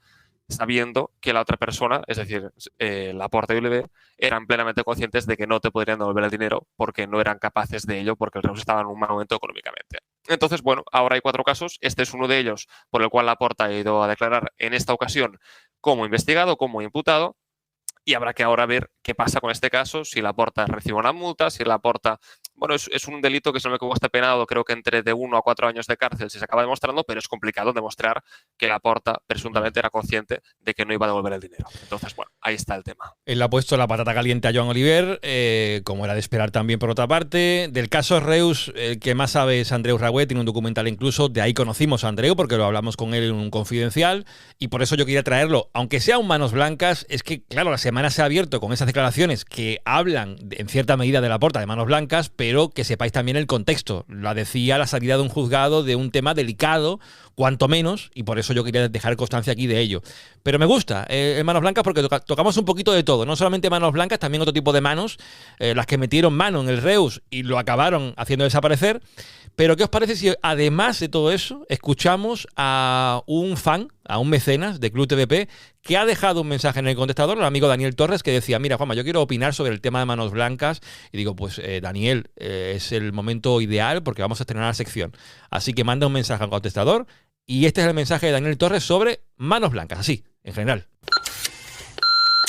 sabiendo que la otra persona, es decir, Laporta y Oliver, eran plenamente conscientes de que no te podrían devolver el dinero porque no eran capaces de ello, porque el Reus estaba en un mal momento económicamente. Entonces, bueno, ahora hay 4 casos. Este es uno de ellos por el cual Laporta ha ido a declarar en esta ocasión como investigado, como imputado. Y habrá que ahora ver qué pasa con este caso, si Laporta recibe una multa, si Laporta bueno, es un delito que, si no me equivoco, está penado, creo que entre de 1 a 4 años de cárcel si se acaba demostrando, pero es complicado demostrar que Laporta presuntamente era consciente de que no iba a devolver el dinero. Entonces, bueno, ahí está el tema. Él ha puesto la patata caliente a Joan Oliver, como era de esperar también por otra parte. Del caso Reus, el que más sabe es Andreu Ragüé, tiene un documental incluso, de ahí conocimos a Andreu porque lo hablamos con él en un confidencial y por eso yo quería traerlo, aunque sea un manos blancas. Es que, claro, la semana se ha abierto con esas declaraciones que hablan en cierta medida de Laporta de manos blancas, pero que sepáis también el contexto. La decía la salida de un juzgado de un tema delicado, cuanto menos, y por eso yo quería dejar constancia aquí de ello. Pero me gusta el manos blancas porque tocamos un poquito de todo, no solamente manos blancas, también otro tipo de manos, las que metieron mano en el Reus y lo acabaron haciendo desaparecer. Pero ¿qué os parece si además de todo eso escuchamos a un fan, a un mecenas de Club TVP, que ha dejado un mensaje en el contestador, el amigo Daniel Torres, que decía: mira, Juanma, yo quiero opinar sobre el tema de manos blancas? Y digo, pues Daniel, es el momento ideal porque vamos a estrenar la sección. Así que manda un mensaje al contestador y este es el mensaje de Daniel Torres sobre manos blancas, así, en general.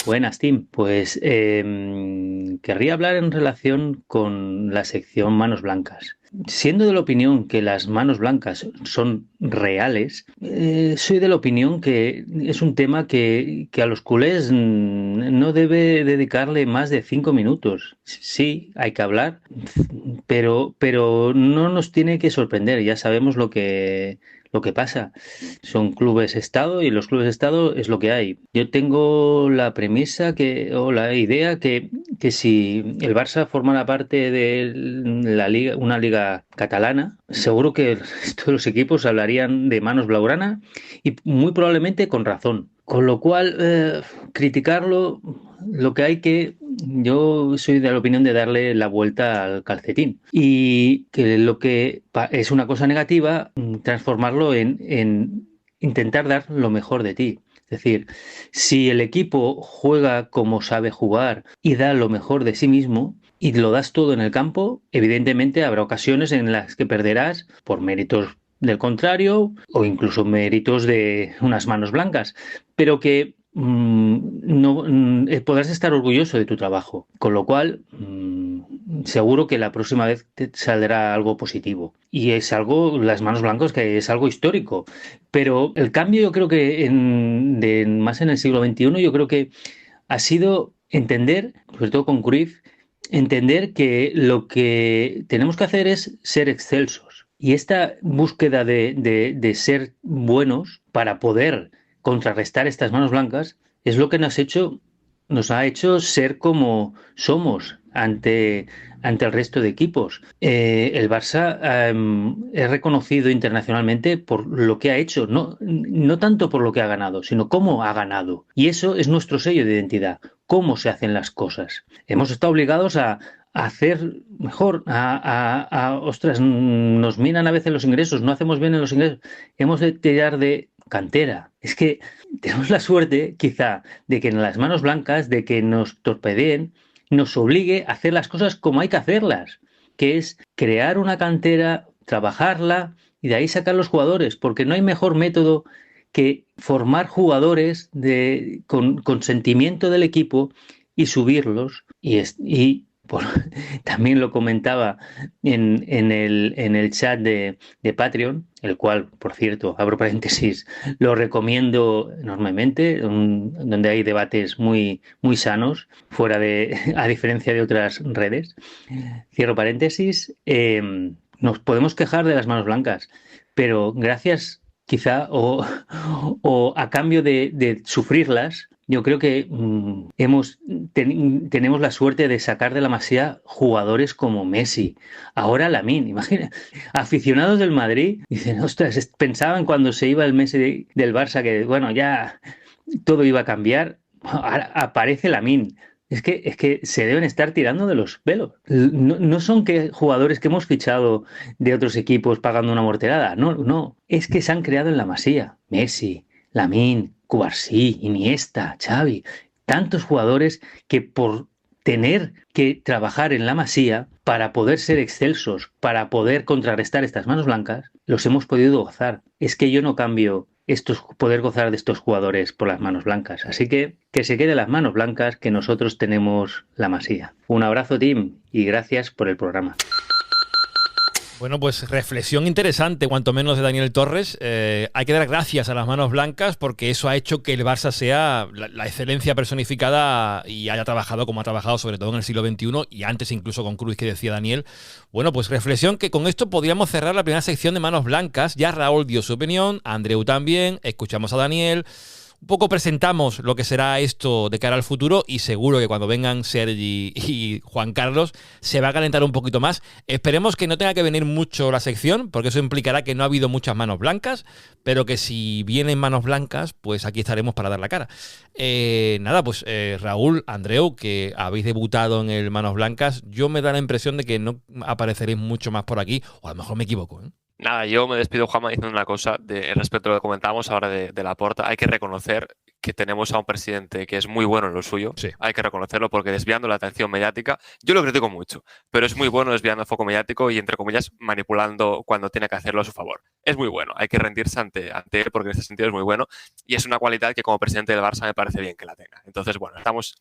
Buenas, Tim. Pues querría hablar en relación con la sección manos blancas. Siendo de la opinión que las manos blancas son reales, soy de la opinión que es un tema que a los culés no debe dedicarle más de 5 minutos. Sí, hay que hablar, pero no nos tiene que sorprender. Ya sabemos lo que pasa. Son clubes Estado y los clubes Estado es lo que hay. Yo tengo la premisa o la idea que si el Barça formara parte de la liga, una liga catalana, seguro que todos los equipos hablarían de manos blaugrana y muy probablemente con razón. Con lo cual, criticarlo, lo que hay que... Yo soy de la opinión de darle la vuelta al calcetín. Y que lo que es una cosa negativa, transformarlo en intentar dar lo mejor de ti. Es decir, si el equipo juega como sabe jugar y da lo mejor de sí mismo y lo das todo en el campo, evidentemente habrá ocasiones en las que perderás por méritos del contrario o incluso méritos de unas manos blancas, pero que podrás estar orgulloso de tu trabajo, con lo cual seguro que la próxima vez te saldrá algo positivo. Y es algo, las manos blancas, que es algo histórico. Pero el cambio, yo creo que más en el siglo XXI, yo creo que ha sido entender, sobre todo con Cruyff, entender que lo que tenemos que hacer es ser excelsos. Y esta búsqueda de ser buenos para poder contrarrestar estas manos blancas es lo que nos ha hecho ser como somos ante el resto de equipos. El Barça es reconocido internacionalmente por lo que ha hecho, no tanto por lo que ha ganado, sino cómo ha ganado. Y eso es nuestro sello de identidad, cómo se hacen las cosas. Hemos estado obligados a hacer mejor, ostras, nos miran a veces los ingresos, no hacemos bien en los ingresos, hemos de tirar de cantera. Es que tenemos la suerte, quizá, de que en las manos blancas, de que nos torpedeen, nos obligue a hacer las cosas como hay que hacerlas, que es crear una cantera, trabajarla y de ahí sacar los jugadores, porque no hay mejor método que formar jugadores con sentimiento del equipo y subirlos también lo comentaba en el chat de Patreon, el cual, por cierto, abro paréntesis, lo recomiendo enormemente, donde hay debates muy, muy sanos, a diferencia de otras redes. Cierro paréntesis. Nos podemos quejar de las manos blancas, pero gracias quizá o a cambio de sufrirlas, yo creo que tenemos la suerte de sacar de la Masía jugadores como Messi, ahora Lamine, imagina, aficionados del Madrid, dicen, ostras, pensaban cuando se iba el Messi del Barça que, bueno, ya todo iba a cambiar, ahora aparece Lamine. Es que se deben estar tirando de los pelos. No son jugadores que hemos fichado de otros equipos pagando una morterada, no, es que se han creado en la Masía, Messi, Lamine, Cubarsí, Iniesta, Xavi, tantos jugadores que por tener que trabajar en la Masía para poder ser excelsos, para poder contrarrestar estas manos blancas, los hemos podido gozar. Es que yo no cambio poder gozar de estos jugadores por las manos blancas. Así que se queden las manos blancas, que nosotros tenemos la masía. Un abrazo, Tim, y gracias por el programa. Bueno, pues reflexión interesante, cuanto menos, de Daniel Torres. Hay que dar gracias a las manos blancas porque eso ha hecho que el Barça sea la excelencia personificada y haya trabajado como ha trabajado, sobre todo en el siglo XXI y antes incluso con Cruyff, que decía Daniel. Bueno, pues reflexión que con esto podríamos cerrar la primera sección de manos blancas. Ya Raúl dio su opinión, Andreu también, escuchamos a Daniel. Un poco presentamos lo que será esto de cara al futuro y seguro que cuando vengan Sergi y Juan Carlos se va a calentar un poquito más. Esperemos que no tenga que venir mucho la sección, porque eso implicará que no ha habido muchas manos blancas, pero que si vienen manos blancas, pues aquí estaremos para dar la cara. Raúl, Andreu, que habéis debutado en el Manos Blancas, yo me da la impresión de que no apareceréis mucho más por aquí, o a lo mejor me equivoco, ¿eh? Nada, yo me despido, Juanma, diciendo una cosa respecto a lo que comentábamos ahora de Laporta. Hay que reconocer que tenemos a un presidente que es muy bueno en lo suyo. Sí. Hay que reconocerlo, porque desviando la atención mediática, yo lo critico mucho, pero es muy bueno desviando el foco mediático y, entre comillas, manipulando cuando tiene que hacerlo a su favor. Es muy bueno, hay que rendirse ante él, porque en este sentido es muy bueno y es una cualidad que como presidente del Barça me parece bien que la tenga. Entonces, bueno, estamos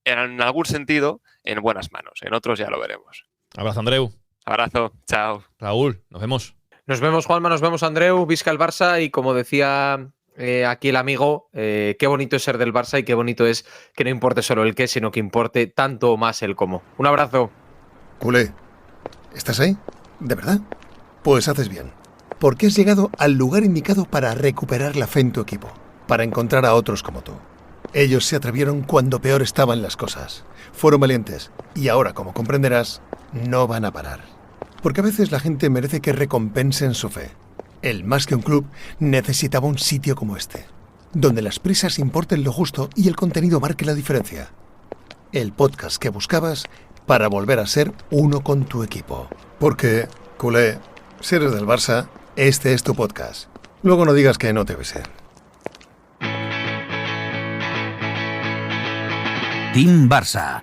en algún sentido en buenas manos, en otros ya lo veremos. Abrazo, Andreu. Abrazo, chao. Raúl, nos vemos. Nos vemos, Juanma, nos vemos, Andreu, visca el Barça, y como decía aquí el amigo, qué bonito es ser del Barça y qué bonito es que no importe solo el qué, sino que importe tanto más el cómo. Un abrazo. Culé, ¿estás ahí? ¿De verdad? Pues haces bien, porque has llegado al lugar indicado para recuperar la fe en tu equipo, para encontrar a otros como tú. Ellos se atrevieron cuando peor estaban las cosas, fueron valientes y ahora, como comprenderás, no van a parar. Porque a veces la gente merece que recompensen su fe. El Más que un Club necesitaba un sitio como este, donde las prisas importen lo justo y el contenido marque la diferencia. El podcast que buscabas para volver a ser uno con tu equipo. Porque, culé, si eres del Barça, este es tu podcast. Luego no digas que no te besé. Team Barça.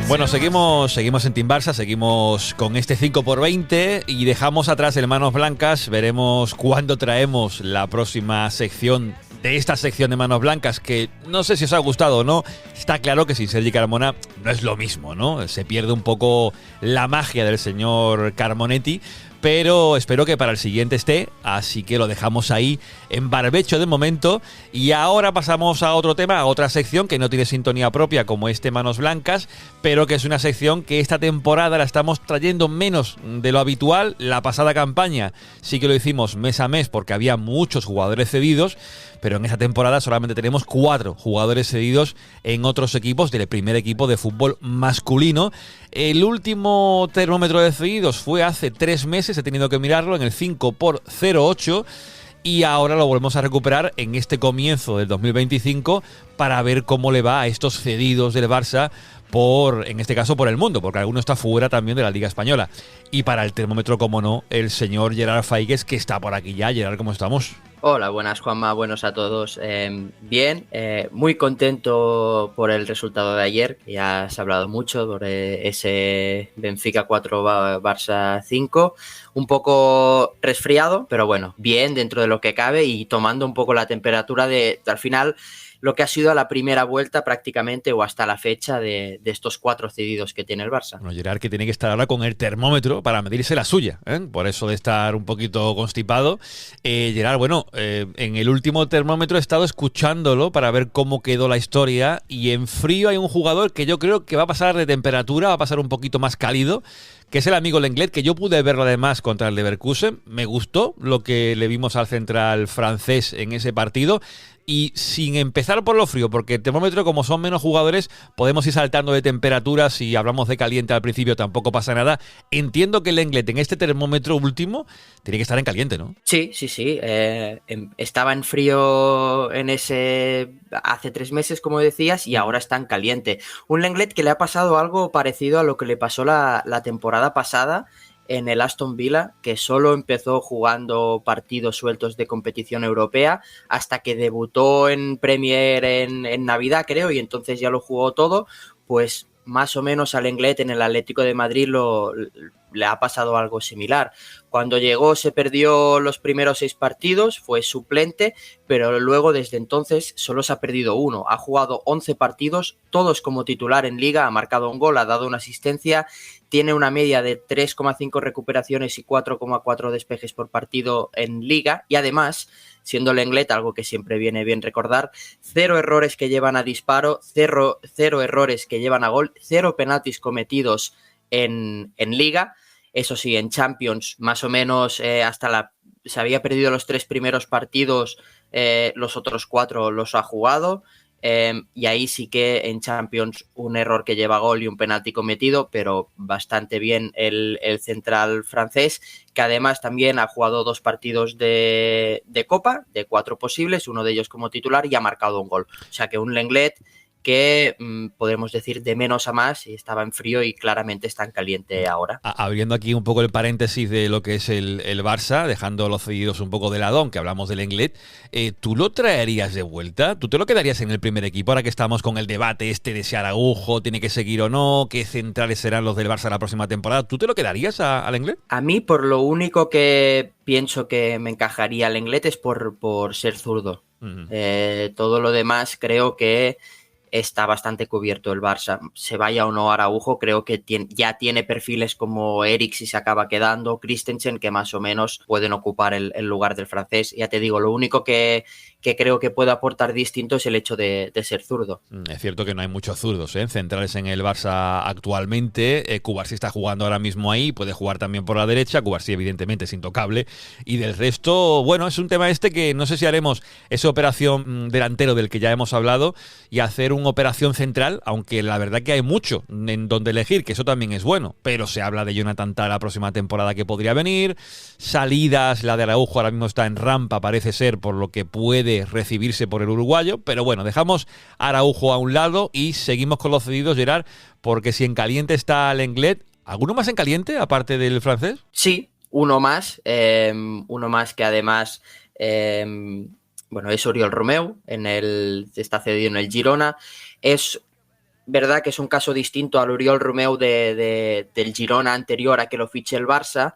Bueno, seguimos en Team Barça, seguimos con este 5x20 y dejamos atrás el Manos Blancas. Veremos cuándo traemos la próxima sección de esta sección de Manos Blancas, que no sé si os ha gustado o no. Está claro que sin Sergi Carmona no es lo mismo, ¿no? Se pierde un poco la magia del señor Carmonetti, pero espero que para el siguiente esté, así que lo dejamos ahí en barbecho de momento. Y ahora pasamos a otro tema, a otra sección que no tiene sintonía propia como este Manos Blancas, pero que es una sección que esta temporada la estamos trayendo menos de lo habitual. La pasada campaña sí que lo hicimos mes a mes porque había muchos jugadores cedidos, pero en esta temporada solamente tenemos 4 jugadores cedidos en otros equipos del primer equipo de fútbol masculino. El último termómetro de cedidos fue hace 3 meses, he tenido que mirarlo, en el 5x08, y ahora lo volvemos a recuperar en este comienzo del 2025 para ver cómo le va a estos cedidos del Barça en este caso por el mundo, porque alguno está fuera también de la Liga Española. Y para el termómetro, como no, el señor Gerard Faigues, que está por aquí ya. Gerard, ¿cómo estamos? Hola, buenas, Juanma, buenos a todos. Bien, muy contento por el resultado de ayer. Ya se ha hablado mucho por ese Benfica 4, Barça 5. Un poco resfriado, pero bueno, bien dentro de lo que cabe y tomando un poco la temperatura al final, lo que ha sido a la primera vuelta prácticamente o hasta la fecha de estos 4 cedidos que tiene el Barça. Bueno, Gerard, que tiene que estar ahora con el termómetro para medirse la suya, ¿eh? Por eso de estar un poquito constipado. Gerard, bueno, en el último termómetro he estado escuchándolo para ver cómo quedó la historia, y en frío hay un jugador que yo creo que va a pasar de temperatura, va a pasar un poquito más cálido, que es el amigo Lenglet, que yo pude verlo además contra el Leverkusen. Me gustó lo que le vimos al central francés en ese partido. Y sin empezar por lo frío, porque el termómetro, como son menos jugadores, podemos ir saltando de temperaturas. Si hablamos de caliente al principio tampoco pasa nada. Entiendo que el Lenglet en este termómetro último tiene que estar en caliente, ¿no? Sí. Estaba en frío hace 3 meses, como decías, y ahora está en caliente. Un Lenglet que le ha pasado algo parecido a lo que le pasó la temporada pasada, en el Aston Villa, que solo empezó jugando partidos sueltos de competición europea hasta que debutó en Premier en Navidad, creo, y entonces ya lo jugó todo. Pues más o menos al Lenglet en el Atlético de Madrid le ha pasado algo similar. Cuando llegó se perdió los primeros 6 partidos, fue suplente, pero luego desde entonces solo se ha perdido 1. Ha jugado 11 partidos, todos como titular en Liga, ha marcado un gol, ha dado una asistencia, tiene una media de 3,5 recuperaciones y 4,4 despejes por partido en Liga, y además, siendo Lenglet, algo que siempre viene bien recordar, 0 errores que llevan a disparo, 0 errores que llevan a gol, 0 penaltis cometidos en Liga. Eso sí, en Champions más o menos se había perdido los 3 primeros partidos, los otros 4 los ha jugado, y ahí sí que en Champions un error que lleva gol y un penalti cometido, pero bastante bien el central francés, que además también ha jugado 2 partidos de Copa, de 4 posibles, uno de ellos como titular, y ha marcado un gol. O sea que un Lenglet que podemos decir de menos a más, y estaba en frío y claramente está en caliente ahora. Abriendo aquí un poco el paréntesis de lo que es el Barça, dejando los cedidos un poco de lado, aunque hablamos del Lenglet, ¿tú lo traerías de vuelta? ¿Tú te lo quedarías en el primer equipo ahora que estamos con el debate de si Araujo tiene que seguir o no, qué centrales serán los del Barça la próxima temporada? ¿Tú te lo quedarías al Lenglet? A mí, por lo único que pienso que me encajaría al Lenglet es por ser zurdo. Todo lo demás creo que está bastante cubierto el Barça. Se vaya o no Araujo, creo que ya tiene perfiles como Eric si se acaba quedando, Christensen, que más o menos pueden ocupar el lugar del francés. Ya te digo, lo único que creo que puede aportar distinto es el hecho de ser zurdo. Es cierto que no hay muchos zurdos centrales en el Barça actualmente. Cubarsí está jugando ahora mismo ahí, puede jugar también por la derecha. Cubarsí evidentemente es intocable. Y del resto, bueno, es un tema que no sé si haremos esa operación delantero del que ya hemos hablado y hacer una operación central, aunque la verdad que hay mucho en donde elegir, que eso también es bueno, pero se habla de Jonathan Tah la próxima temporada que podría venir, salidas, la de Araujo ahora mismo está en rampa, parece ser, por lo que puede recibirse por el uruguayo, pero bueno, dejamos a Araujo a un lado y seguimos con los cedidos, Gerard, porque si en caliente está Lenglet, ¿alguno más en caliente aparte del francés? Sí, uno más que además es Oriol Romeu, está cedido en el Girona. Es verdad que es un caso distinto al Oriol Romeu del Girona anterior a que lo fiche el Barça,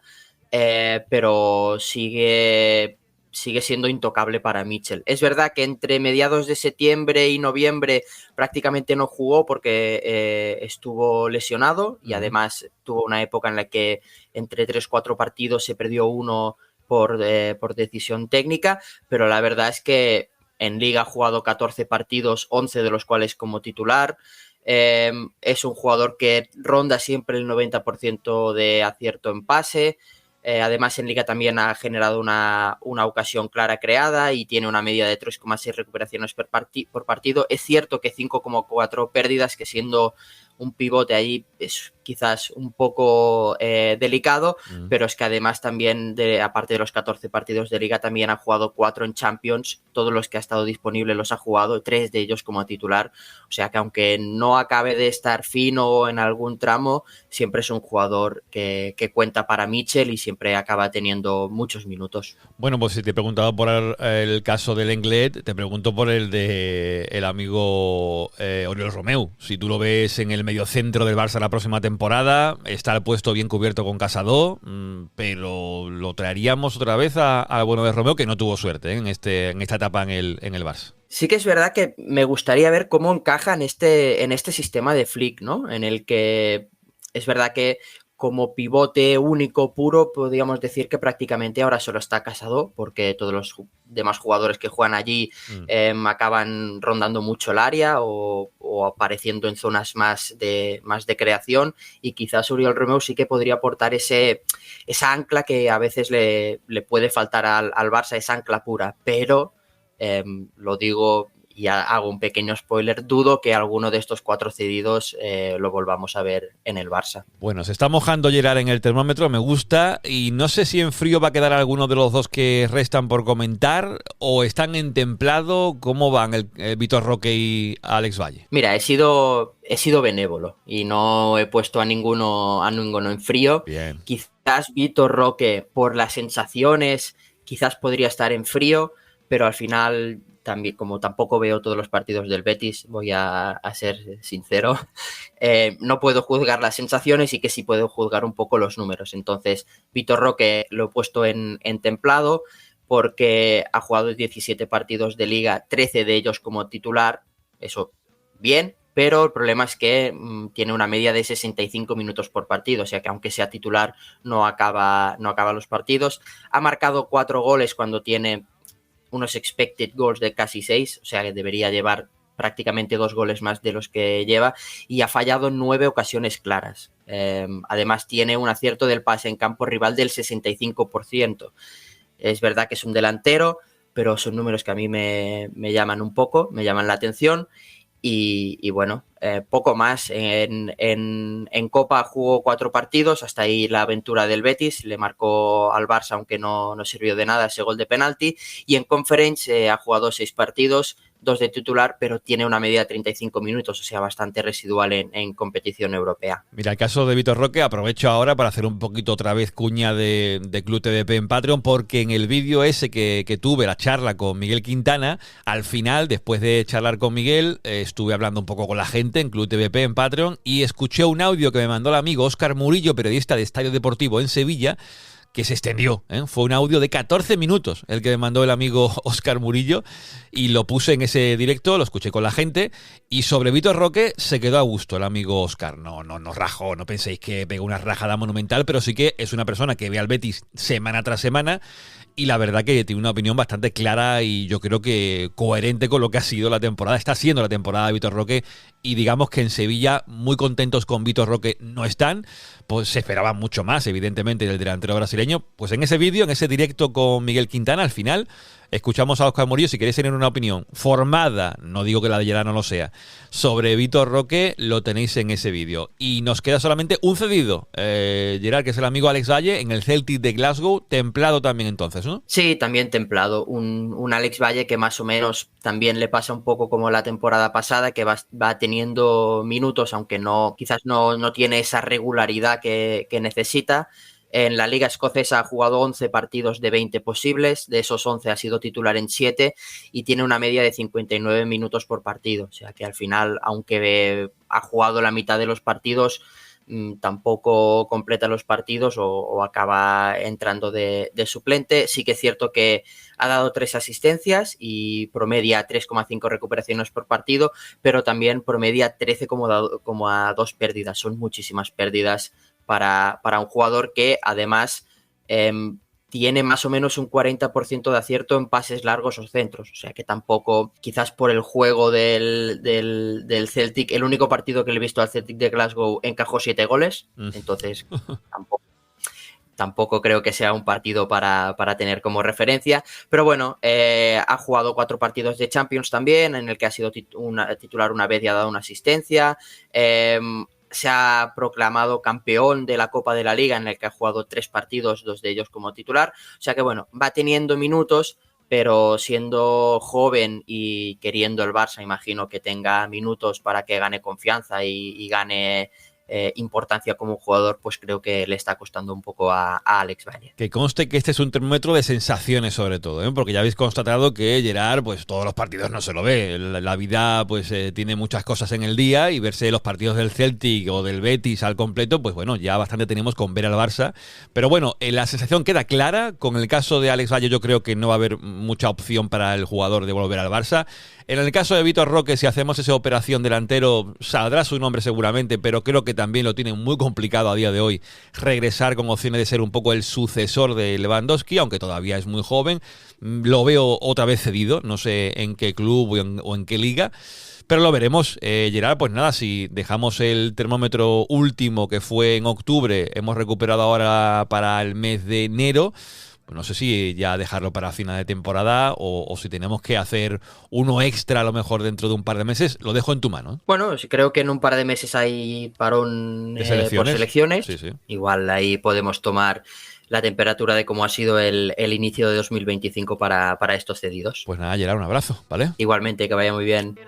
pero sigue siendo intocable para Mitchell. Es verdad que entre mediados de septiembre y noviembre prácticamente no jugó porque estuvo lesionado y además tuvo una época en la que entre 3-4 partidos se perdió uno por decisión técnica, pero la verdad es que en Liga ha jugado 14 partidos, 11 de los cuales como titular. Es un jugador que ronda siempre el 90% de acierto en pase. Además en Liga también ha generado una ocasión clara creada y tiene una media de 3,6 recuperaciones por partido. Es cierto que 5,4 pérdidas, que siendo un pivote ahí es quizás un poco delicado, pero es que además también, aparte de los 14 partidos de Liga, también ha jugado 4 en Champions, todos los que ha estado disponible los ha jugado, 3 de ellos como titular, o sea que aunque no acabe de estar fino en algún tramo, siempre es un jugador que cuenta para Mitchell y siempre acaba teniendo muchos minutos. Bueno, pues si te he preguntado por el caso del Lenglet, te pregunto por el de el amigo Oriol Romeu. Si tú lo ves en el mediocentro del Barça la próxima temporada, está el puesto bien cubierto con Casado, pero lo traeríamos otra vez al bueno de Romeu, que no tuvo suerte en esta etapa en el Barça. Sí que es verdad que me gustaría ver cómo encaja en este sistema de Flick, ¿no? En el que es verdad que como pivote único, puro, podríamos decir que prácticamente ahora solo está Casado, porque todos los demás jugadores que juegan allí acaban rondando mucho el área o apareciendo en zonas más de creación, y quizás Oriol Romeu sí que podría aportar esa ancla que a veces le puede faltar al Barça, esa ancla pura, pero lo digo ya hago un pequeño spoiler, dudo que alguno de estos 4 cedidos lo volvamos a ver en el Barça. Bueno, se está mojando Gerard en el termómetro, me gusta, y no sé si en frío va a quedar alguno de los dos que restan por comentar, o están en templado. ¿Cómo van el Vitor Roque y Alex Valle? Mira, he sido benévolo y no he puesto a ninguno en frío. Bien. Quizás Vitor Roque, por las sensaciones, quizás podría estar en frío, pero al final, también, como tampoco veo todos los partidos del Betis, voy a ser sincero, no puedo juzgar las sensaciones y que sí puedo juzgar un poco los números. Entonces, Vitor Roque lo he puesto en templado porque ha jugado 17 partidos de Liga, 13 de ellos como titular, eso bien, pero el problema es que tiene una media de 65 minutos por partido, o sea que aunque sea titular no acaba los partidos. Ha marcado 4 goles cuando tiene unos expected goals de casi 6, o sea que debería llevar prácticamente 2 goles más de los que lleva, y ha fallado en 9 ocasiones claras. Además tiene un acierto del pase en campo rival del 65%. Es verdad que es un delantero, pero son números que a mí me llaman la atención. Y bueno, poco más. En Copa jugó 4 partidos, hasta ahí la aventura del Betis, le marcó al Barça, aunque no sirvió de nada ese gol de penalti, y en Conference ha jugado 6 partidos, 2 de titular, pero tiene una media de 35 minutos, o sea, bastante residual en competición europea. Mira, el caso de Vitor Roque, aprovecho ahora para hacer un poquito otra vez cuña de Club TVP en Patreon, porque en el vídeo ese que tuve, la charla con Miguel Quintana, al final, después de charlar con Miguel, estuve hablando un poco con la gente en Club TVP en Patreon y escuché un audio que me mandó el amigo Óscar Murillo, periodista de Estadio Deportivo en Sevilla, que se extendió, ¿eh? Fue un audio de 14 minutos el que me mandó el amigo Óscar Murillo y lo puse en ese directo, lo escuché con la gente y sobre Vitor Roque se quedó a gusto el amigo Óscar. No rajó, no penséis que pegó una rajada monumental, pero sí que es una persona que ve al Betis semana tras semana y la verdad que tiene una opinión bastante clara y yo creo que coherente con lo que ha sido la temporada. Está siendo la temporada de Vitor Roque y digamos que en Sevilla muy contentos con Vitor Roque no están, pues se esperaba mucho más evidentemente del delantero brasileño. Pues en ese vídeo, en ese directo con Miguel Quintana, al final escuchamos a Óscar Murillo. Si queréis tener una opinión formada, no digo que la de Gerard no lo sea, sobre Vitor Roque, lo tenéis en ese vídeo. Y nos queda solamente un cedido, Gerard, que es el amigo Alex Valle, en el Celtic de Glasgow, templado también entonces, ¿no? Sí, también templado. Un Alex Valle que más o menos también le pasa un poco como la temporada pasada, que va teniendo minutos, aunque quizás no tiene esa regularidad que necesita. En la Liga Escocesa ha jugado 11 partidos de 20 posibles, de esos 11 ha sido titular en 7 y tiene una media de 59 minutos por partido. O sea que al final, aunque ha jugado la mitad de los partidos, tampoco completa los partidos o acaba entrando de suplente. Sí que es cierto que ha dado 3 asistencias y promedia 3,5 recuperaciones por partido, pero también promedia 13,2 pérdidas. Son muchísimas pérdidas para un jugador que además tiene más o menos un 40% de acierto en pases largos o centros, o sea que tampoco, quizás por el juego del Celtic, el único partido que le he visto al Celtic de Glasgow encajó 7 goles, entonces tampoco creo que sea un partido para tener como referencia, pero bueno, ha jugado 4 partidos de Champions también, en el que ha sido titular una vez y ha dado una asistencia. Se ha proclamado campeón de la Copa de la Liga, en el que ha jugado 3 partidos, 2 de ellos como titular. O sea que bueno, va teniendo minutos, pero siendo joven y queriendo el Barça, imagino que tenga minutos para que gane confianza y gane importancia como jugador, pues creo que le está costando un poco a Alex Valle. Que conste que este es un termómetro de sensaciones sobre todo, ¿eh? Porque ya habéis constatado que Gerard, pues todos los partidos no se lo ve. La vida pues tiene muchas cosas en el día y verse los partidos del Celtic o del Betis al completo, pues bueno, ya bastante tenemos con ver al Barça. Pero bueno, la sensación queda clara. Con el caso de Alex Valle yo creo que no va a haber mucha opción para el jugador de volver al Barça. En el caso de Vitor Roque, si hacemos esa operación delantero, saldrá su nombre seguramente, pero creo que también lo tiene muy complicado a día de hoy regresar con opciones de ser un poco el sucesor de Lewandowski, aunque todavía es muy joven. Lo veo otra vez cedido, no sé en qué club o en qué liga, pero lo veremos. Gerard, pues nada, si dejamos el termómetro último que fue en octubre, hemos recuperado ahora para el mes de enero, pues no sé si ya dejarlo para final de temporada o si tenemos que hacer uno extra a lo mejor dentro de un par de meses. Lo dejo en tu mano. Bueno, creo que en un par de meses hay parón por selecciones. Sí, sí. Igual ahí podemos tomar la temperatura de cómo ha sido el inicio de 2025 para estos cedidos. Pues nada, Gerard, un abrazo, ¿vale? Igualmente, que vaya muy bien.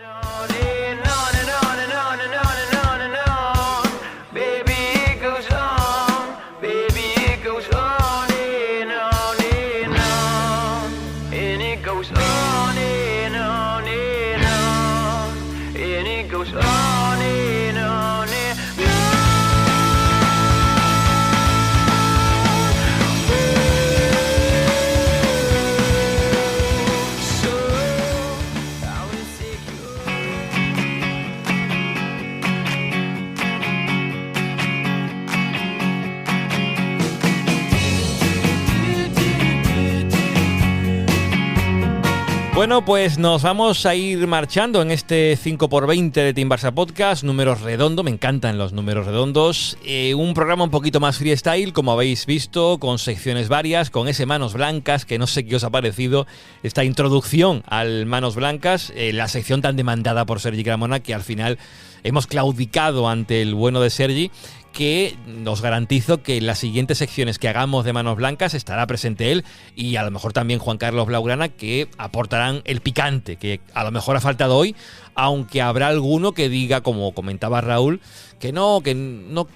Bueno, pues nos vamos a ir marchando en este 5x20 de Team Barça Podcast, números redondos, me encantan los números redondos, un programa un poquito más freestyle, como habéis visto, con secciones varias, con ese Manos Blancas, que no sé qué os ha parecido, esta introducción al Manos Blancas, la sección tan demandada por Sergi Cremona, que al final hemos claudicado ante el bueno de Sergi, que os garantizo que en las siguientes secciones que hagamos de Manos Blancas estará presente él y a lo mejor también Juan Carlos Blaugrana, que aportarán el picante que a lo mejor ha faltado hoy, aunque habrá alguno que diga, como comentaba Raúl, que no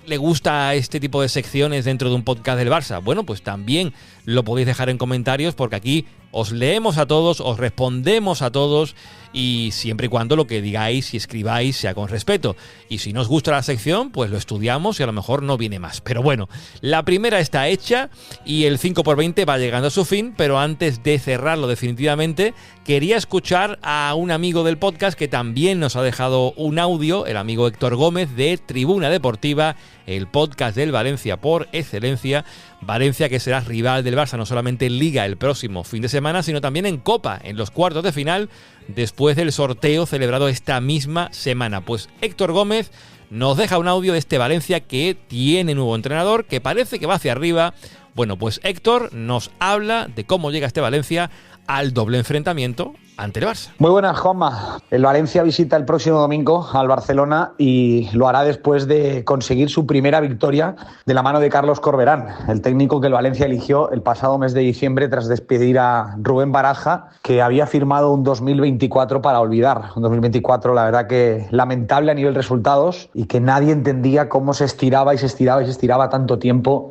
le gusta este tipo de secciones dentro de un podcast del Barça. Bueno, pues también lo podéis dejar en comentarios, porque aquí os leemos a todos, os respondemos a todos, y siempre y cuando lo que digáis y escribáis sea con respeto. Y si no os gusta la sección, pues lo estudiamos y a lo mejor no viene más. Pero bueno, la primera está hecha y el 5x20 va llegando a su fin, pero antes de cerrarlo definitivamente, quería escuchar a un amigo del podcast que también nos ha dejado un audio, el amigo Héctor Gómez de Tribuna Deportiva, el podcast del Valencia por excelencia. Valencia, que será rival del Barça no solamente en Liga el próximo fin de semana, sino también en Copa, en los cuartos de final, después del sorteo celebrado esta misma semana. Pues Héctor Gómez nos deja un audio de este Valencia que tiene nuevo entrenador, que parece que va hacia arriba. Bueno, pues Héctor nos habla de cómo llega este Valencia al doble enfrentamiento ante el Barça. Muy buenas, Juanma. El Valencia visita el próximo domingo al Barcelona y lo hará después de conseguir su primera victoria de la mano de Carlos Corberán, el técnico que el Valencia eligió el pasado mes de diciembre tras despedir a Rubén Baraja, que había firmado un 2024 para olvidar. Un 2024, la verdad, que lamentable a nivel resultados y que nadie entendía cómo se estiraba tanto tiempo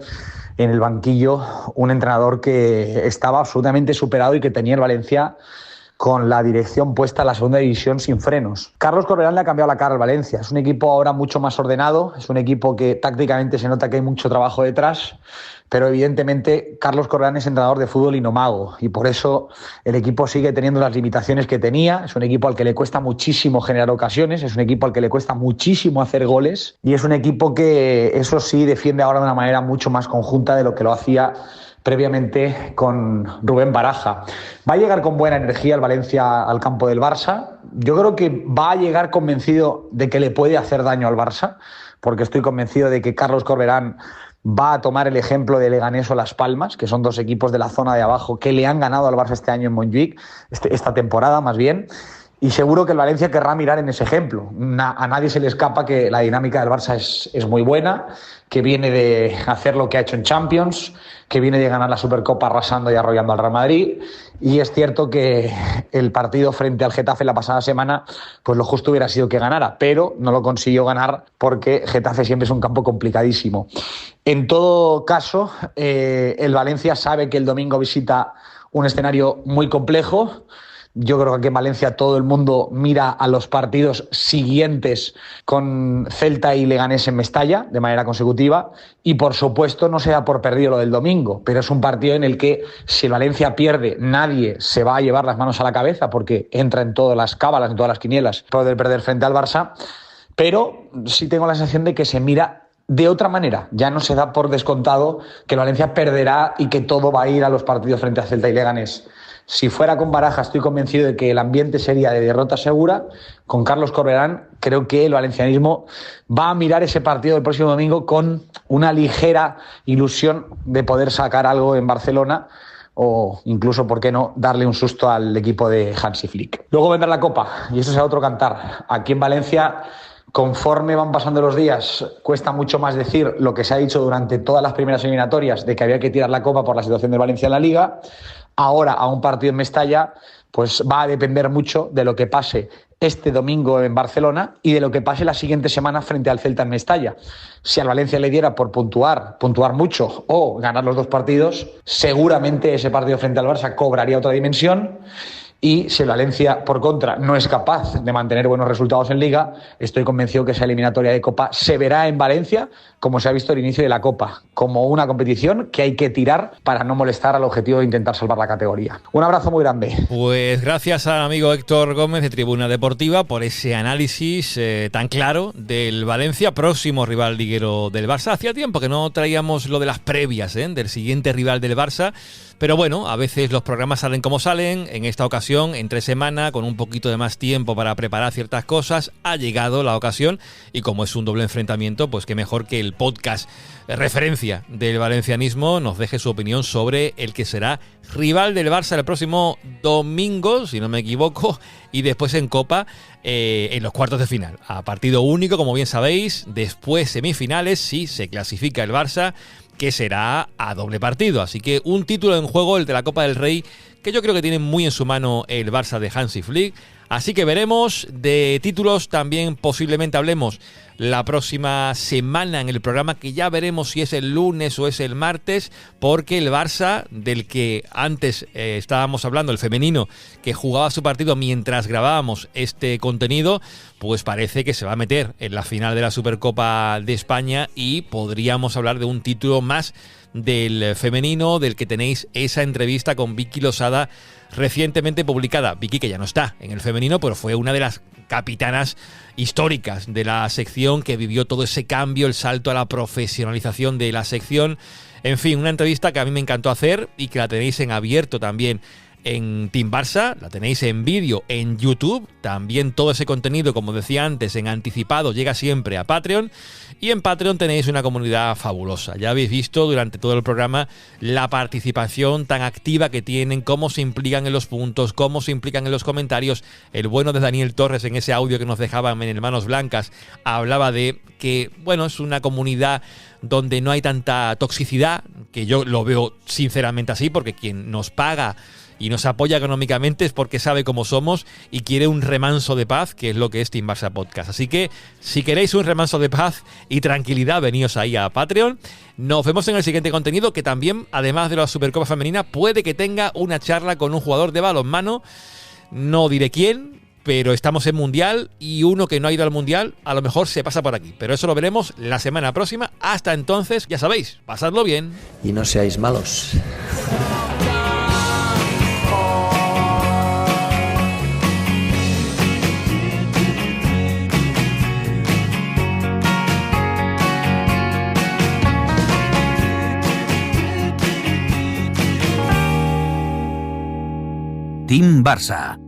en el banquillo un entrenador que estaba absolutamente superado y que tenía el Valencia con la dirección puesta a la segunda división sin frenos. Carlos Corberán le ha cambiado la cara al Valencia. Es un equipo ahora mucho más ordenado, es un equipo que tácticamente se nota que hay mucho trabajo detrás, pero evidentemente Carlos Corberán es entrenador de fútbol y no mago, y por eso el equipo sigue teniendo las limitaciones que tenía. Es un equipo al que le cuesta muchísimo generar ocasiones, es un equipo al que le cuesta muchísimo hacer goles, y es un equipo que, eso sí, defiende ahora de una manera mucho más conjunta de lo que lo hacía previamente con Rubén Baraja. Va a llegar con buena energía el Valencia al campo del Barça. Yo creo que va a llegar convencido de que le puede hacer daño al Barça, porque estoy convencido de que Carlos Corberán va a tomar el ejemplo de Leganés o Las Palmas, que son dos equipos de la zona de abajo que le han ganado al Barça este año en Montjuic, esta temporada más bien. Y seguro que el Valencia querrá mirar en ese ejemplo. A nadie se le escapa que la dinámica del Barça es muy buena, que viene de hacer lo que ha hecho en Champions, que viene de ganar la Supercopa arrasando y arrollando al Real Madrid. Y es cierto que el partido frente al Getafe la pasada semana, pues lo justo hubiera sido que ganara, pero no lo consiguió ganar porque Getafe siempre es un campo complicadísimo. En todo caso, el Valencia sabe que el domingo visita un escenario muy complejo. Yo creo que aquí en Valencia todo el mundo mira a los partidos siguientes con Celta y Leganés en Mestalla de manera consecutiva, y por supuesto no se da por perdido lo del domingo, pero es un partido en el que si el Valencia pierde nadie se va a llevar las manos a la cabeza, porque entra en todas las cábalas, en todas las quinielas poder perder frente al Barça, pero sí tengo la sensación de que se mira de otra manera. Ya no se da por descontado que el Valencia perderá y que todo va a ir a los partidos frente a Celta y Leganés. Si fuera con Baraja, estoy convencido de que el ambiente sería de derrota segura. Con Carlos Corberán, creo que el valencianismo va a mirar ese partido del próximo domingo con una ligera ilusión de poder sacar algo en Barcelona, o incluso, ¿por qué no?, darle un susto al equipo de Hansi Flick. Luego vendrá la Copa y eso será otro cantar. Aquí en Valencia, conforme van pasando los días, cuesta mucho más decir lo que se ha dicho durante todas las primeras eliminatorias de que había que tirar la Copa por la situación del Valencia en la Liga. Ahora, a un partido en Mestalla, pues va a depender mucho de lo que pase este domingo en Barcelona y de lo que pase la siguiente semana frente al Celta en Mestalla. Si al Valencia le diera por puntuar mucho o ganar los 2 partidos, seguramente ese partido frente al Barça cobraría otra dimensión. Y si el Valencia, por contra, no es capaz de mantener buenos resultados en Liga, estoy convencido que esa eliminatoria de Copa se verá en Valencia, como se ha visto al inicio de la Copa, como una competición que hay que tirar para no molestar al objetivo de intentar salvar la categoría. Un abrazo muy grande. Pues gracias al amigo Héctor Gómez de Tribuna Deportiva por ese análisis tan claro del Valencia, próximo rival liguero del Barça. Hacía tiempo que no traíamos lo de las previas del siguiente rival del Barça. Pero bueno, a veces los programas salen como salen. En esta ocasión, entre semana, con un poquito de más tiempo para preparar ciertas cosas, ha llegado la ocasión. Y como es un doble enfrentamiento, pues qué mejor que el podcast de referencia del valencianismo nos deje su opinión sobre el que será rival del Barça el próximo domingo, si no me equivoco, y después en Copa en los cuartos de final. A partido único, como bien sabéis, después semifinales, si se clasifica el Barça, que será a doble partido. Así que un título en juego, el de la Copa del Rey, que yo creo que tiene muy en su mano el Barça de Hansi Flick. Así que veremos. De títulos también posiblemente hablemos la próxima semana en el programa, que ya veremos si es el lunes o es el martes, porque el Barça, del que antes estábamos hablando, el femenino, que jugaba su partido mientras grabábamos este contenido, pues parece que se va a meter en la final de la Supercopa de España y podríamos hablar de un título más del femenino, del que tenéis esa entrevista con Vicky Losada recientemente publicada. Vicky, que ya no está en el femenino, pero fue una de las capitanas históricas de la sección, que vivió todo ese cambio, el salto a la profesionalización de la sección. En fin, una entrevista que a mí me encantó hacer y que la tenéis en abierto también en Team Barça, la tenéis en vídeo en YouTube, también todo ese contenido, como decía antes, en anticipado, llega siempre a Patreon, y en Patreon tenéis una comunidad fabulosa. Ya habéis visto durante todo el programa la participación tan activa que tienen, cómo se implican en los puntos, cómo se implican en los comentarios. El bueno de Daniel Torres, en ese audio que nos dejaban en Hermanos Blancas, hablaba de que, bueno, es una comunidad donde no hay tanta toxicidad, que yo lo veo sinceramente así, porque quien nos paga y nos apoya económicamente es porque sabe cómo somos y quiere un remanso de paz, que es lo que es Team Barça Podcast. Así que, si queréis un remanso de paz y tranquilidad, veníos ahí a Patreon. Nos vemos en el siguiente contenido, que también, además de la Supercopa Femenina, puede que tenga una charla con un jugador de balonmano. No diré quién, pero estamos en Mundial y uno que no ha ido al Mundial a lo mejor se pasa por aquí. Pero eso lo veremos la semana próxima. Hasta entonces, ya sabéis, pasadlo bien. Y no seáis malos. Team Barça.